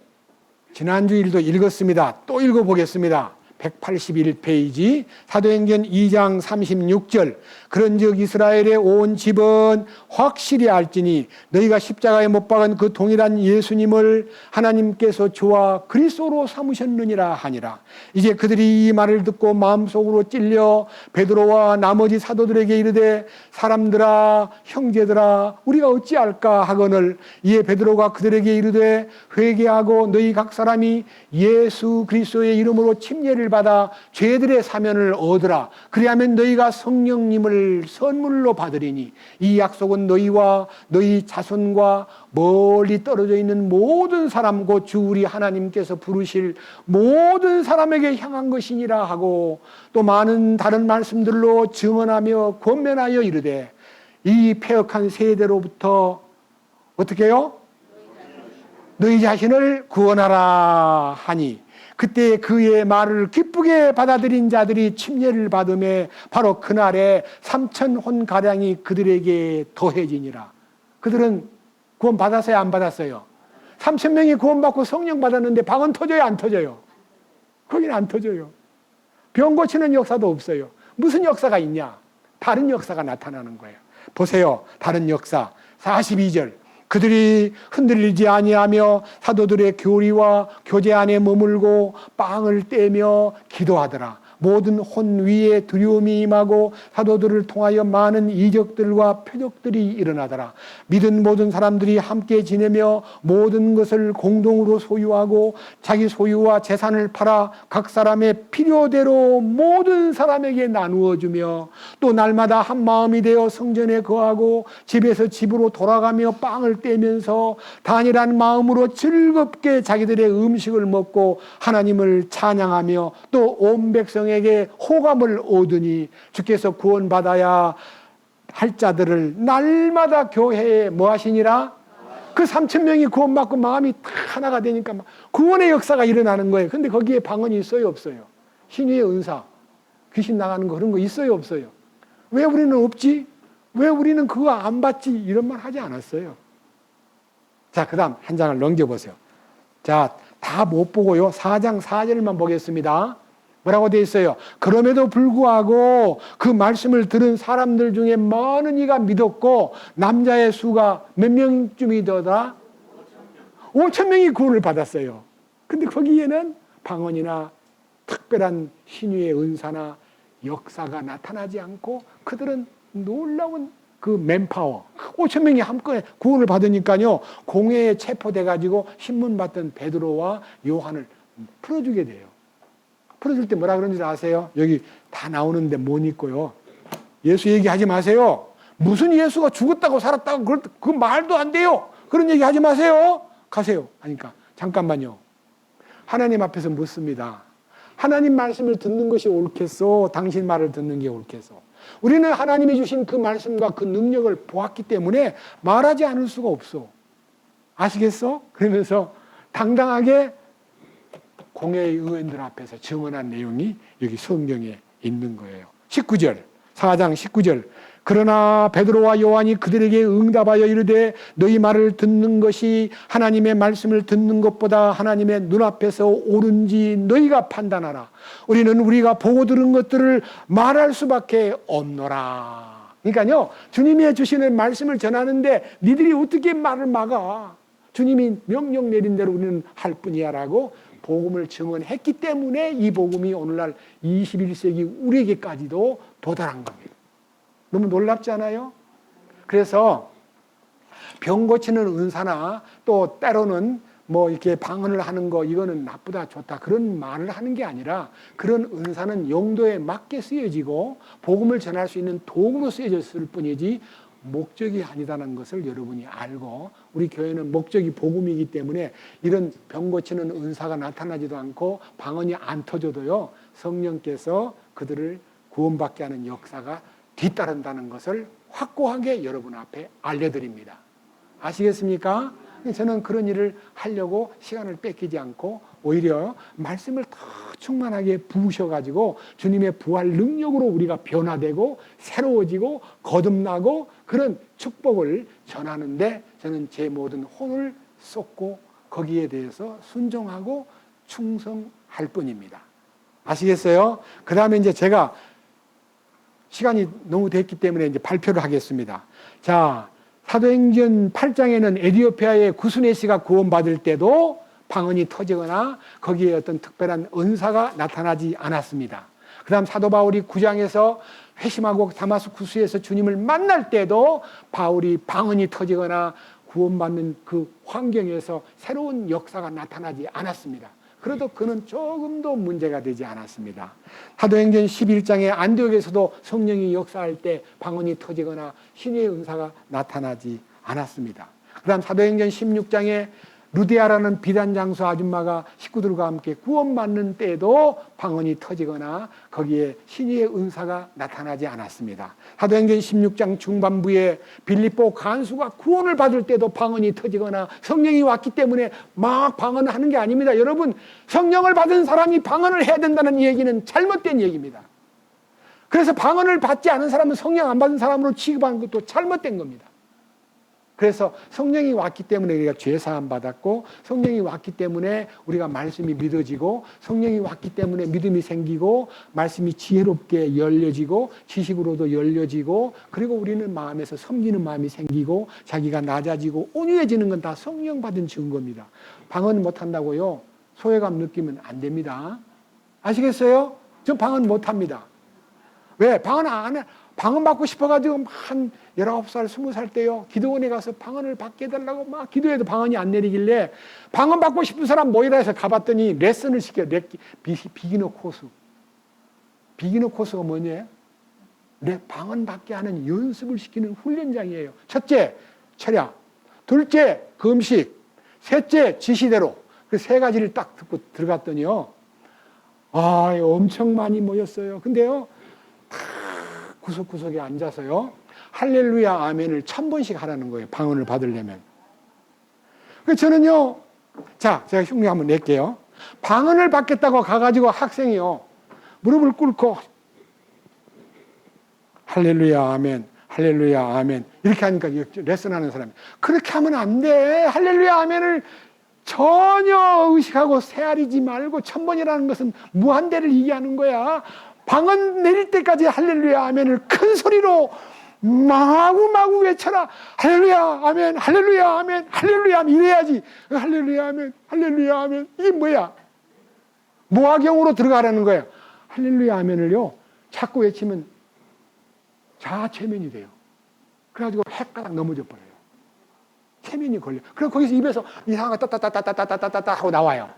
지난주일도 읽었습니다. 또 읽어보겠습니다. 181페이지 사도행전 2장 36절 그런즉 이스라엘의 온 집은 확실히 알지니 너희가 십자가에 못 박은 그 동일한 예수님을 하나님께서 저와 그리스도로 삼으셨느니라 하니라. 이제 그들이 이 말을 듣고 마음속으로 찔려 베드로와 나머지 사도들에게 이르되 사람들아 형제들아 우리가 어찌할까 하거늘 이에 베드로가 그들에게 이르되 회개하고 너희 각 사람이 예수 그리스도의 이름으로 침례를 받아 죄들의 사면을 얻으라. 그리하면 너희가 성령님을 선물로 받으리니 이 약속은 너희와 너희 자손과 멀리 떨어져 있는 모든 사람 곧 주 우리 하나님께서 부르실 모든 사람에게 향한 것이니라 하고 또 많은 다른 말씀들로 증언하며 권면하여 이르되 이 패역한 세대로부터 어떻게 해요? 너희 자신을 구원하라 하니 그때 그의 말을 기쁘게 받아들인 자들이 침례를 받음에 바로 그날에 3,000혼가량이 그들에게 더해지니라. 그들은 구원 받았어요? 안 받았어요? 3,000명이 구원받고 성령 받았는데 방은 터져요? 안 터져요? 거기는 안 터져요. 병 고치는 역사도 없어요. 무슨 역사가 있냐? 다른 역사가 나타나는 거예요. 보세요. 다른 역사 42절 그들이 흔들리지 아니하며 사도들의 교리와 교제 안에 머물고 빵을 떼며 기도하더라. 모든 혼 위에 두려움이 임하고 사도들을 통하여 많은 이적들과 표적들이 일어나더라. 믿은 모든 사람들이 함께 지내며 모든 것을 공동으로 소유하고 자기 소유와 재산을 팔아 각 사람의 필요대로 모든 사람에게 나누어 주며 또 날마다 한 마음이 되어 성전에 거하고 집에서 집으로 돌아가며 빵을 떼면서 단일한 마음으로 즐겁게 자기들의 음식을 먹고 하나님을 찬양하며 또 온 백성에게 호감을 얻으니 주께서 구원받아야 할 자들을 날마다 교회에 뭐 하시니라? 그 3,000명이 구원받고 마음이 다 하나가 되니까 구원의 역사가 일어나는 거예요. 근데 거기에 방언이 있어요? 없어요? 신유의 은사, 귀신 나가는 거 그런 거 있어요? 없어요? 왜 우리는 없지? 왜 우리는 그거 안 받지? 이런 말 하지 않았어요. 자, 그 다음 한 장을 넘겨보세요. 자, 다 못 보고요. 4장 4절만 보겠습니다. 뭐라고 되어 있어요? 그럼에도 불구하고 그 말씀을 들은 사람들 중에 많은 이가 믿었고 남자의 수가 몇 명쯤이 더다? 5,000명이 구원을 받았어요. 근데 거기에는 방언이나 특별한 신유의 은사나 역사가 나타나지 않고 그들은 놀라운 그 맨파워 5,000명이 한꺼번에 구원을 받으니까요 공회에 체포돼 가지고 신문 받던 베드로와 요한을 풀어주게 돼요. 풀어줄 때 뭐라 그런지 아세요? 여기 다 나오는데 못 읽고요. 예수 얘기하지 마세요. 무슨 예수가 죽었다고 살았다고 그 말도 안 돼요. 그런 얘기 하지 마세요. 가세요. 하니까 잠깐만요. 하나님 앞에서 묻습니다. 하나님 말씀을 듣는 것이 옳겠소? 당신 말을 듣는 게 옳겠소? 우리는 하나님이 주신 그 말씀과 그 능력을 보았기 때문에 말하지 않을 수가 없어. 아시겠어? 그러면서 당당하게 공회의 의원들 앞에서 증언한 내용이 여기 성경에 있는 거예요. 19절, 4장 19절. 그러나 베드로와 요한이 그들에게 응답하여 이르되 너희 말을 듣는 것이 하나님의 말씀을 듣는 것보다 하나님의 눈앞에서 옳은지 너희가 판단하라. 우리는 우리가 보고 들은 것들을 말할 수밖에 없노라. 그러니까요, 주님이 주시는 말씀을 전하는데 니들이 어떻게 말을 막아? 주님이 명령 내린 대로 우리는 할 뿐이야라고 복음을 증언했기 때문에 이 복음이 오늘날 21세기 우리에게까지도 도달한 겁니다. 너무 놀랍지 않아요? 그래서 병 고치는 은사나 또 때로는 뭐 이렇게 방언을 하는 거 이거는 나쁘다 좋다 그런 말을 하는 게 아니라 그런 은사는 용도에 맞게 쓰여지고 복음을 전할 수 있는 도구로 쓰여졌을 뿐이지 목적이 아니다는 것을 여러분이 알고 우리 교회는 목적이 복음이기 때문에 이런 병 고치는 은사가 나타나지도 않고 방언이 안 터져도요 성령께서 그들을 구원받게 하는 역사가 뒤따른다는 것을 확고하게 여러분 앞에 알려드립니다. 아시겠습니까? 저는 그런 일을 하려고 시간을 뺏기지 않고 오히려 말씀을 더 충만하게 부으셔가지고 주님의 부활 능력으로 우리가 변화되고 새로워지고 거듭나고 그런 축복을 전하는데 저는 제 모든 혼을 쏟고 거기에 대해서 순종하고 충성할 뿐입니다. 아시겠어요? 그 다음에 이제 제가 시간이 너무 됐기 때문에 이제 발표를 하겠습니다. 자, 사도행전 8장에는 에디오피아의 구스네 씨가 구원받을 때도 방언이 터지거나 거기에 어떤 특별한 은사가 나타나지 않았습니다. 그 다음 사도 바울이 9장에서 회심하고 다마스쿠스에서 주님을 만날 때도 바울이 방언이 터지거나 구원받는 그 환경에서 새로운 역사가 나타나지 않았습니다. 그래도 그는 조금도 문제가 되지 않았습니다. 사도행전 11장에 안디옥에서도 성령이 역사할 때 방언이 터지거나 신의 은사가 나타나지 않았습니다. 그 다음 사도행전 16장에 루디아라는 비단 장수 아줌마가 식구들과 함께 구원받는 때에도 방언이 터지거나 거기에 신의 은사가 나타나지 않았습니다. 사도행전 16장 중반부에 빌립보 간수가 구원을 받을 때도 방언이 터지거나 성령이 왔기 때문에 막 방언을 하는 게 아닙니다. 여러분, 성령을 받은 사람이 방언을 해야 된다는 얘기는 잘못된 얘기입니다. 그래서 방언을 받지 않은 사람은 성령 안 받은 사람으로 취급하는 것도 잘못된 겁니다. 그래서 성령이 왔기 때문에 우리가 죄사함 받았고, 성령이 왔기 때문에 우리가 말씀이 믿어지고, 성령이 왔기 때문에 믿음이 생기고, 말씀이 지혜롭게 열려지고, 지식으로도 열려지고, 그리고 우리는 마음에서 섬기는 마음이 생기고, 자기가 낮아지고 온유해지는 건 다 성령 받은 증거입니다. 방언 못한다고요? 소외감 느끼면 안 됩니다. 아시겠어요? 저 방언 못합니다. 왜? 방언 받고 싶어가지고 한 19살, 20살 때요, 기도원에 가서 방언을 받게 해달라고 막 기도해도 방언이 안 내리길래 방언 받고 싶은 사람 모이라 해서 가봤더니 레슨을 시켜요. 비기너 코스. 비기너 코스가 뭐냐? 방언 받게 하는 연습을 시키는 훈련장이에요. 첫째, 철야. 둘째, 금식. 셋째, 지시대로. 그 세 가지를 딱 듣고 들어갔더니요, 엄청 많이 모였어요. 근데요, 구석구석에 앉아서요, 할렐루야 아멘을 1000번씩 하라는 거예요. 방언을 받으려면. 그래서 저는요, 제가 흉내 한번 낼게요. 방언을 받겠다고 가가지고 학생이요, 무릎을 꿇고 할렐루야 아멘, 할렐루야 아멘 이렇게 하니까 레슨하는 사람이, 그렇게 하면 안 돼. 할렐루야 아멘을 전혀 의식하고 세아리지 말고 1000번이라는 것은 무한대를 얘기하는 거야. 방언 내릴 때까지 할렐루야 아멘을 큰 소리로 마구마구 외쳐라. 할렐루야 아멘, 할렐루야 아멘, 할렐루야 아멘 이래야지. 할렐루야 아멘, 할렐루야 아멘. 이게 뭐야? 모화경으로 들어가라는 거야. 할렐루야 아멘을요, 자꾸 외치면 자체면이 돼요. 그래가지고 헷가닥 넘어져 버려요. 체면이 걸려. 그럼 거기서 입에서 이상한 따따따따따따따따 하고 나와요.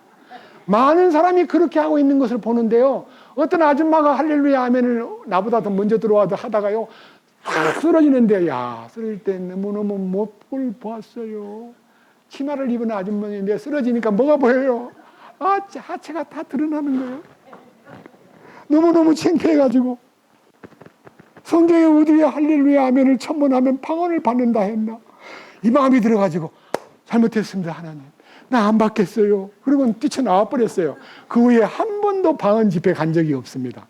많은 사람이 그렇게 하고 있는 것을 보는데요, 어떤 아줌마가 할렐루야 아멘을 나보다 더 먼저 들어와도 하다가요, 쓰러지는데, 쓰러질 때 너무너무 못 볼 봤어요. 치마를 입은 아줌마인데 쓰러지니까 뭐가 보여요? 하체가 다 드러나는 거예요. 너무너무 창피해가지고. 성경에 어디에 할렐루야 아멘을 1000번 하면 방언을 받는다 했나? 이 마음이 들어가지고, 잘못했습니다 하나님, 나 안 받겠어요. 그러고 뛰쳐나와 버렸어요. 그 후에 한 번도 방언 집회 간 적이 없습니다.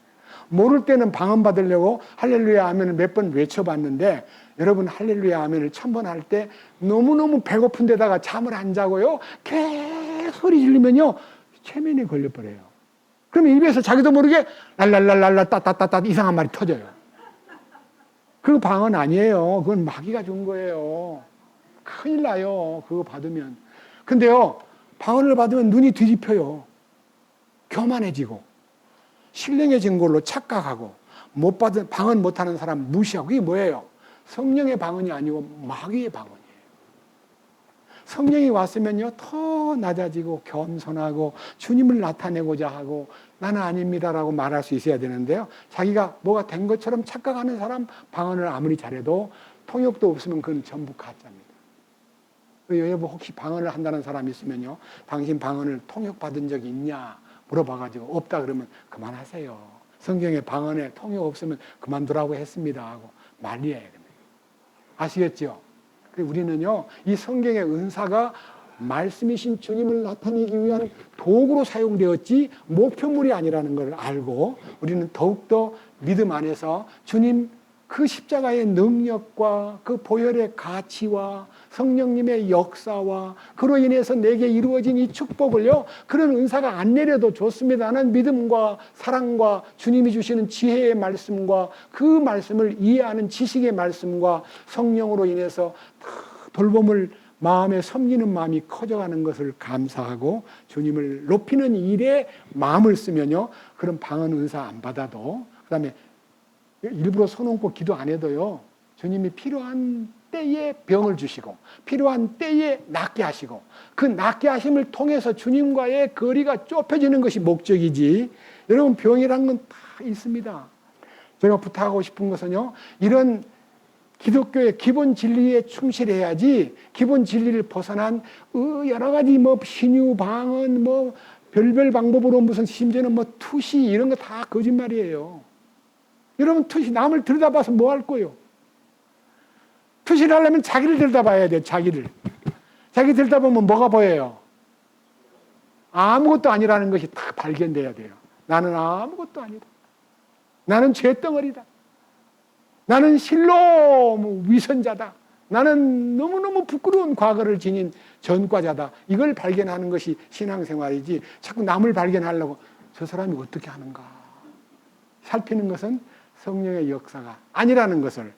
모를 때는 방언 받으려고 할렐루야 아멘을 몇 번 외쳐봤는데, 여러분 할렐루야 아멘을 1000번 할 때 너무너무 배고픈 데다가 잠을 안 자고요, 계속 소리 지르면요, 체면에 걸려버려요. 그러면 입에서 자기도 모르게 랄랄랄랄라 따따따따 이상한 말이 터져요. 그거 방언 아니에요. 그건 마귀가 준 거예요. 큰일 나요, 그거 받으면. 근데요, 방언을 받으면 눈이 뒤집혀요. 교만해지고, 신령해진 걸로 착각하고, 방언 못하는 사람 무시하고. 그게 뭐예요? 성령의 방언이 아니고 마귀의 방언이에요. 성령이 왔으면요, 더 낮아지고 겸손하고 주님을 나타내고자 하고, 나는 아닙니다라고 말할 수 있어야 되는데요, 자기가 뭐가 된 것처럼 착각하는 사람, 방언을 아무리 잘해도 통역도 없으면 그건 전부 가짜입니다. 여러분 혹시 방언을 한다는 사람이 있으면요, 당신 방언을 통역받은 적이 있냐 물어봐가지고 없다 그러면 그만하세요. 성경에 방언에 통역 없으면 그만두라고 했습니다 하고 말리해야 됩니다. 아시겠죠? 우리는요, 이 성경의 은사가 말씀이신 주님을 나타내기 위한 도구로 사용되었지 목표물이 아니라는 걸 알고, 우리는 더욱더 믿음 안에서 주님 그 십자가의 능력과 그 보혈의 가치와 성령님의 역사와 그로 인해서 내게 이루어진 이 축복을요, 그런 은사가 안 내려도 좋습니다. 나는 믿음과 사랑과 주님이 주시는 지혜의 말씀과 그 말씀을 이해하는 지식의 말씀과 성령으로 인해서 돌봄을 마음에 섬기는 마음이 커져가는 것을 감사하고 주님을 높이는 일에 마음을 쓰면요, 그런 방언 은사 안 받아도, 그 다음에 일부러 손 얹고 기도 안 해도요, 주님이 필요한 때에 병을 주시고 필요한 때에 낫게 하시고 그 낫게 하심을 통해서 주님과의 거리가 좁혀지는 것이 목적이지, 여러분 병이란 건 다 있습니다. 제가 부탁하고 싶은 것은요, 이런 기독교의 기본 진리에 충실해야지, 기본 진리를 벗어난 여러 가지 신유 방언 별별 방법으로 무슨 심지어는 투시 이런 거 다 거짓말이에요. 여러분 투시 남을 들여다봐서 뭐 할 거예요? 투시를 하려면 자기를 들여다봐야 돼요. 자기 들여다보면 뭐가 보여요? 아무것도 아니라는 것이 딱 발견돼야 돼요. 나는 아무것도 아니다. 나는 죄덩어리다. 나는 실로 위선자다. 나는 너무너무 부끄러운 과거를 지닌 전과자다. 이걸 발견하는 것이 신앙생활이지, 자꾸 남을 발견하려고 저 사람이 어떻게 하는가 살피는 것은 성령의 역사가 아니라는 것을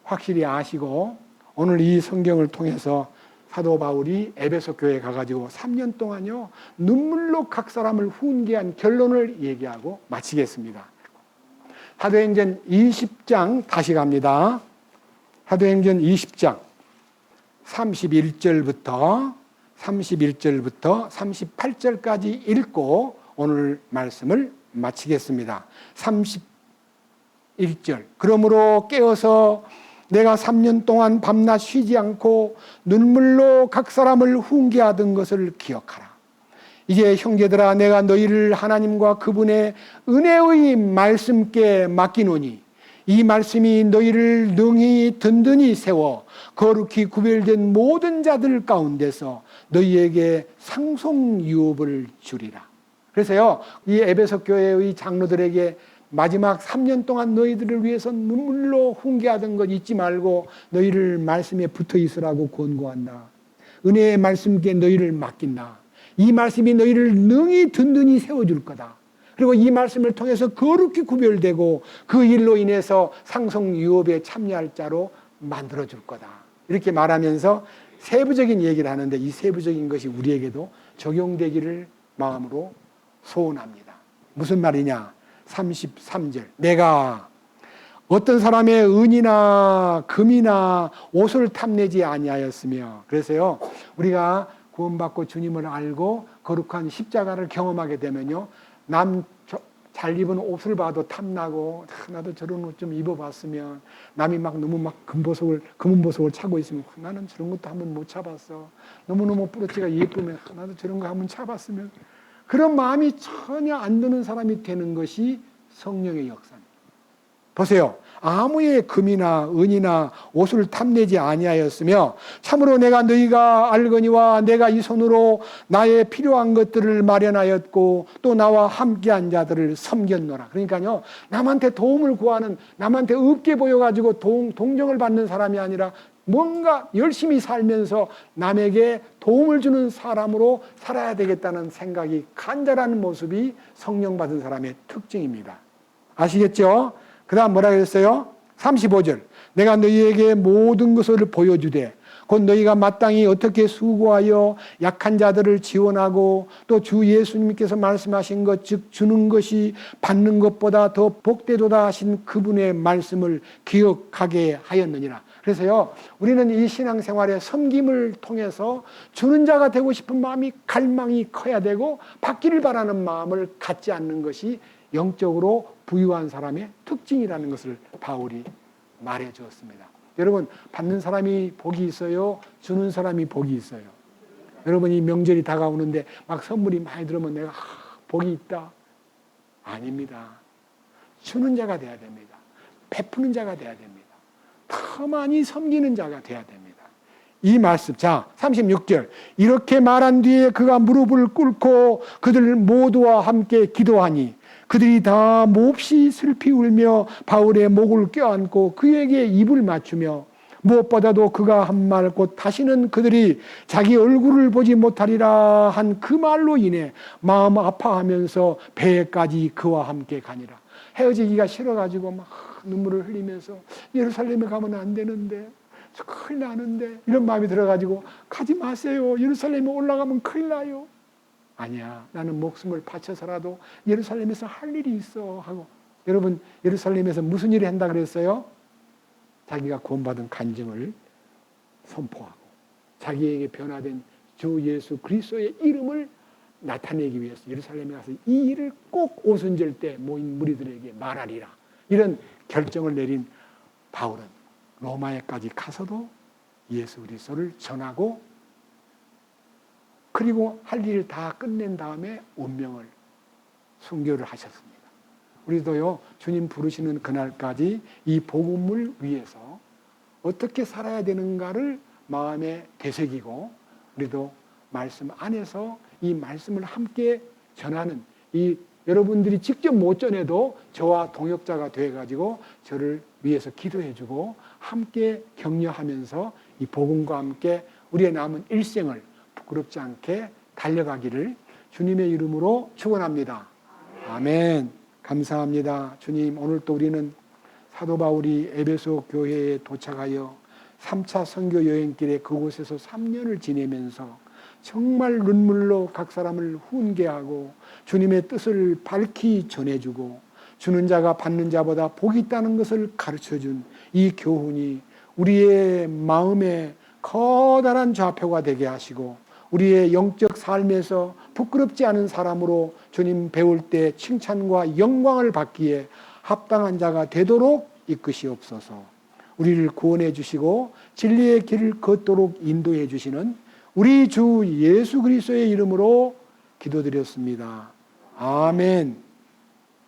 확실히 아시고, 오늘 이 성경을 통해서 사도 바울이 에베소 교회에 가가지고 3년 동안요 눈물로 각 사람을 훈계한 결론을 얘기하고 마치겠습니다. 사도행전 20장 다시 갑니다. 사도행전 20장 31절부터 38절까지 읽고 오늘 말씀을 마치겠습니다. 31절. 그러므로 깨어서 내가 3년 동안 밤낮 쉬지 않고 눈물로 각 사람을 훈계하던 것을 기억하라. 이제 형제들아, 내가 너희를 하나님과 그분의 은혜의 말씀께 맡기노니 이 말씀이 너희를 능히 든든히 세워 거룩히 구별된 모든 자들 가운데서 너희에게 상속유업을 주리라. 그래서요, 이 에베소 교회의 장로들에게 마지막 3년 동안 너희들을 위해서 눈물로 훈계하던 것 잊지 말고 너희를 말씀에 붙어 있으라고 권고한다. 은혜의 말씀께 너희를 맡긴다. 이 말씀이 너희를 능히 든든히 세워줄 거다. 그리고 이 말씀을 통해서 거룩히 구별되고 그 일로 인해서 상속유업에 참여할 자로 만들어줄 거다. 이렇게 말하면서 세부적인 얘기를 하는데, 이 세부적인 것이 우리에게도 적용되기를 마음으로 소원합니다. 무슨 말이냐? 33절. 내가 어떤 사람의 은이나 금이나 옷을 탐내지 아니하였으며. 그래서요, 우리가 구원받고 주님을 알고 거룩한 십자가를 경험하게 되면요, 남 잘 입은 옷을 봐도 탐나고, 나도 저런 옷 좀 입어봤으면, 남이 너무 검은 보석을 차고 있으면 나는 저런 것도 한번 못 차봤어. 너무너무 뿌러치가 예쁘면 나도 저런 거 한번 차봤으면, 그런 마음이 전혀 안 드는 사람이 되는 것이 성령의 역사입니다. 보세요. 아무의 금이나 은이나 옷을 탐내지 아니하였으며 참으로 내가 너희가 알거니와 내가 이 손으로 나의 필요한 것들을 마련하였고 또 나와 함께한 자들을 섬겼노라. 그러니까요, 남한테 도움을 구하는, 남한테 없게 보여가지고 동정을 받는 사람이 아니라 뭔가 열심히 살면서 남에게 도움을 주는 사람으로 살아야 되겠다는 생각이 간절한 모습이 성령 받은 사람의 특징입니다. 아시겠죠? 그 다음 뭐라 그랬어요? 35절. 내가 너희에게 모든 것을 보여주되 곧 너희가 마땅히 어떻게 수고하여 약한 자들을 지원하고 또 주 예수님께서 말씀하신 것, 즉 주는 것이 받는 것보다 더 복되도다 하신 그분의 말씀을 기억하게 하였느니라. 그래서요, 우리는 이 신앙생활의 섬김을 통해서 주는 자가 되고 싶은 마음이, 갈망이 커야 되고 받기를 바라는 마음을 갖지 않는 것이 영적으로 부유한 사람의 특징이라는 것을 바울이 말해 주었습니다. 여러분, 받는 사람이 복이 있어요? 주는 사람이 복이 있어요? 여러분, 이 명절이 다가오는데 막 선물이 많이 들어오면 내가 복이 있다? 아닙니다. 주는 자가 돼야 됩니다. 베푸는 자가 돼야 됩니다. 더 많이 섬기는 자가 돼야 됩니다. 이 말씀, 자 36절. 이렇게 말한 뒤에 그가 무릎을 꿇고 그들 모두와 함께 기도하니 그들이 다 몹시 슬피 울며 바울의 목을 껴안고 그에게 입을 맞추며 무엇보다도 그가 한 말 곧 다시는 그들이 자기 얼굴을 보지 못하리라 한 그 말로 인해 마음 아파하면서 배에까지 그와 함께 가니라. 헤어지기가 싫어가지고 막 눈물을 흘리면서 예루살렘에 가면 안 되는데, 저 큰일 나는데, 이런 마음이 들어가지고 가지 마세요. 예루살렘에 올라가면 큰일 나요. 아니야, 나는 목숨을 바쳐서라도 예루살렘에서 할 일이 있어 하고. 여러분, 예루살렘에서 무슨 일을 한다 그랬어요? 자기가 구원받은 간증을 선포하고 자기에게 변화된 주 예수 그리스도의 이름을 나타내기 위해서 예루살렘에 가서 이 일을 꼭 오순절 때 모인 무리들에게 말하리라. 이런 결정을 내린 바울은 로마에까지 가서도 예수 그리스도를 전하고, 그리고 할 일을 다 끝낸 다음에 운명을 순교를 하셨습니다. 우리도요, 주님 부르시는 그날까지 이 복음을 위해서 어떻게 살아야 되는가를 마음에 되새기고, 우리도 말씀 안에서 이 말씀을 함께 전하는, 이 여러분들이 직접 못 전해도 저와 동역자가 되어가지고 저를 위해서 기도해주고 함께 격려하면서 이 복음과 함께 우리의 남은 일생을 부끄럽지 않게 달려가기를 주님의 이름으로 축원합니다. 아멘. 감사합니다. 주님, 오늘 또 우리는 사도 바울이 에베소 교회에 도착하여 3차 선교 여행길에 그곳에서 3년을 지내면서 정말 눈물로 각 사람을 훈계하고 주님의 뜻을 밝히 전해주고 주는 자가 받는 자보다 복이 있다는 것을 가르쳐준 이 교훈이 우리의 마음에 커다란 좌표가 되게 하시고, 우리의 영적 삶에서 부끄럽지 않은 사람으로 주님 배울 때 칭찬과 영광을 받기에 합당한 자가 되도록 이끄시옵소서. 우리를 구원해 주시고 진리의 길을 걷도록 인도해 주시는 우리 주 예수 그리스도의 이름으로 기도드렸습니다. 아멘.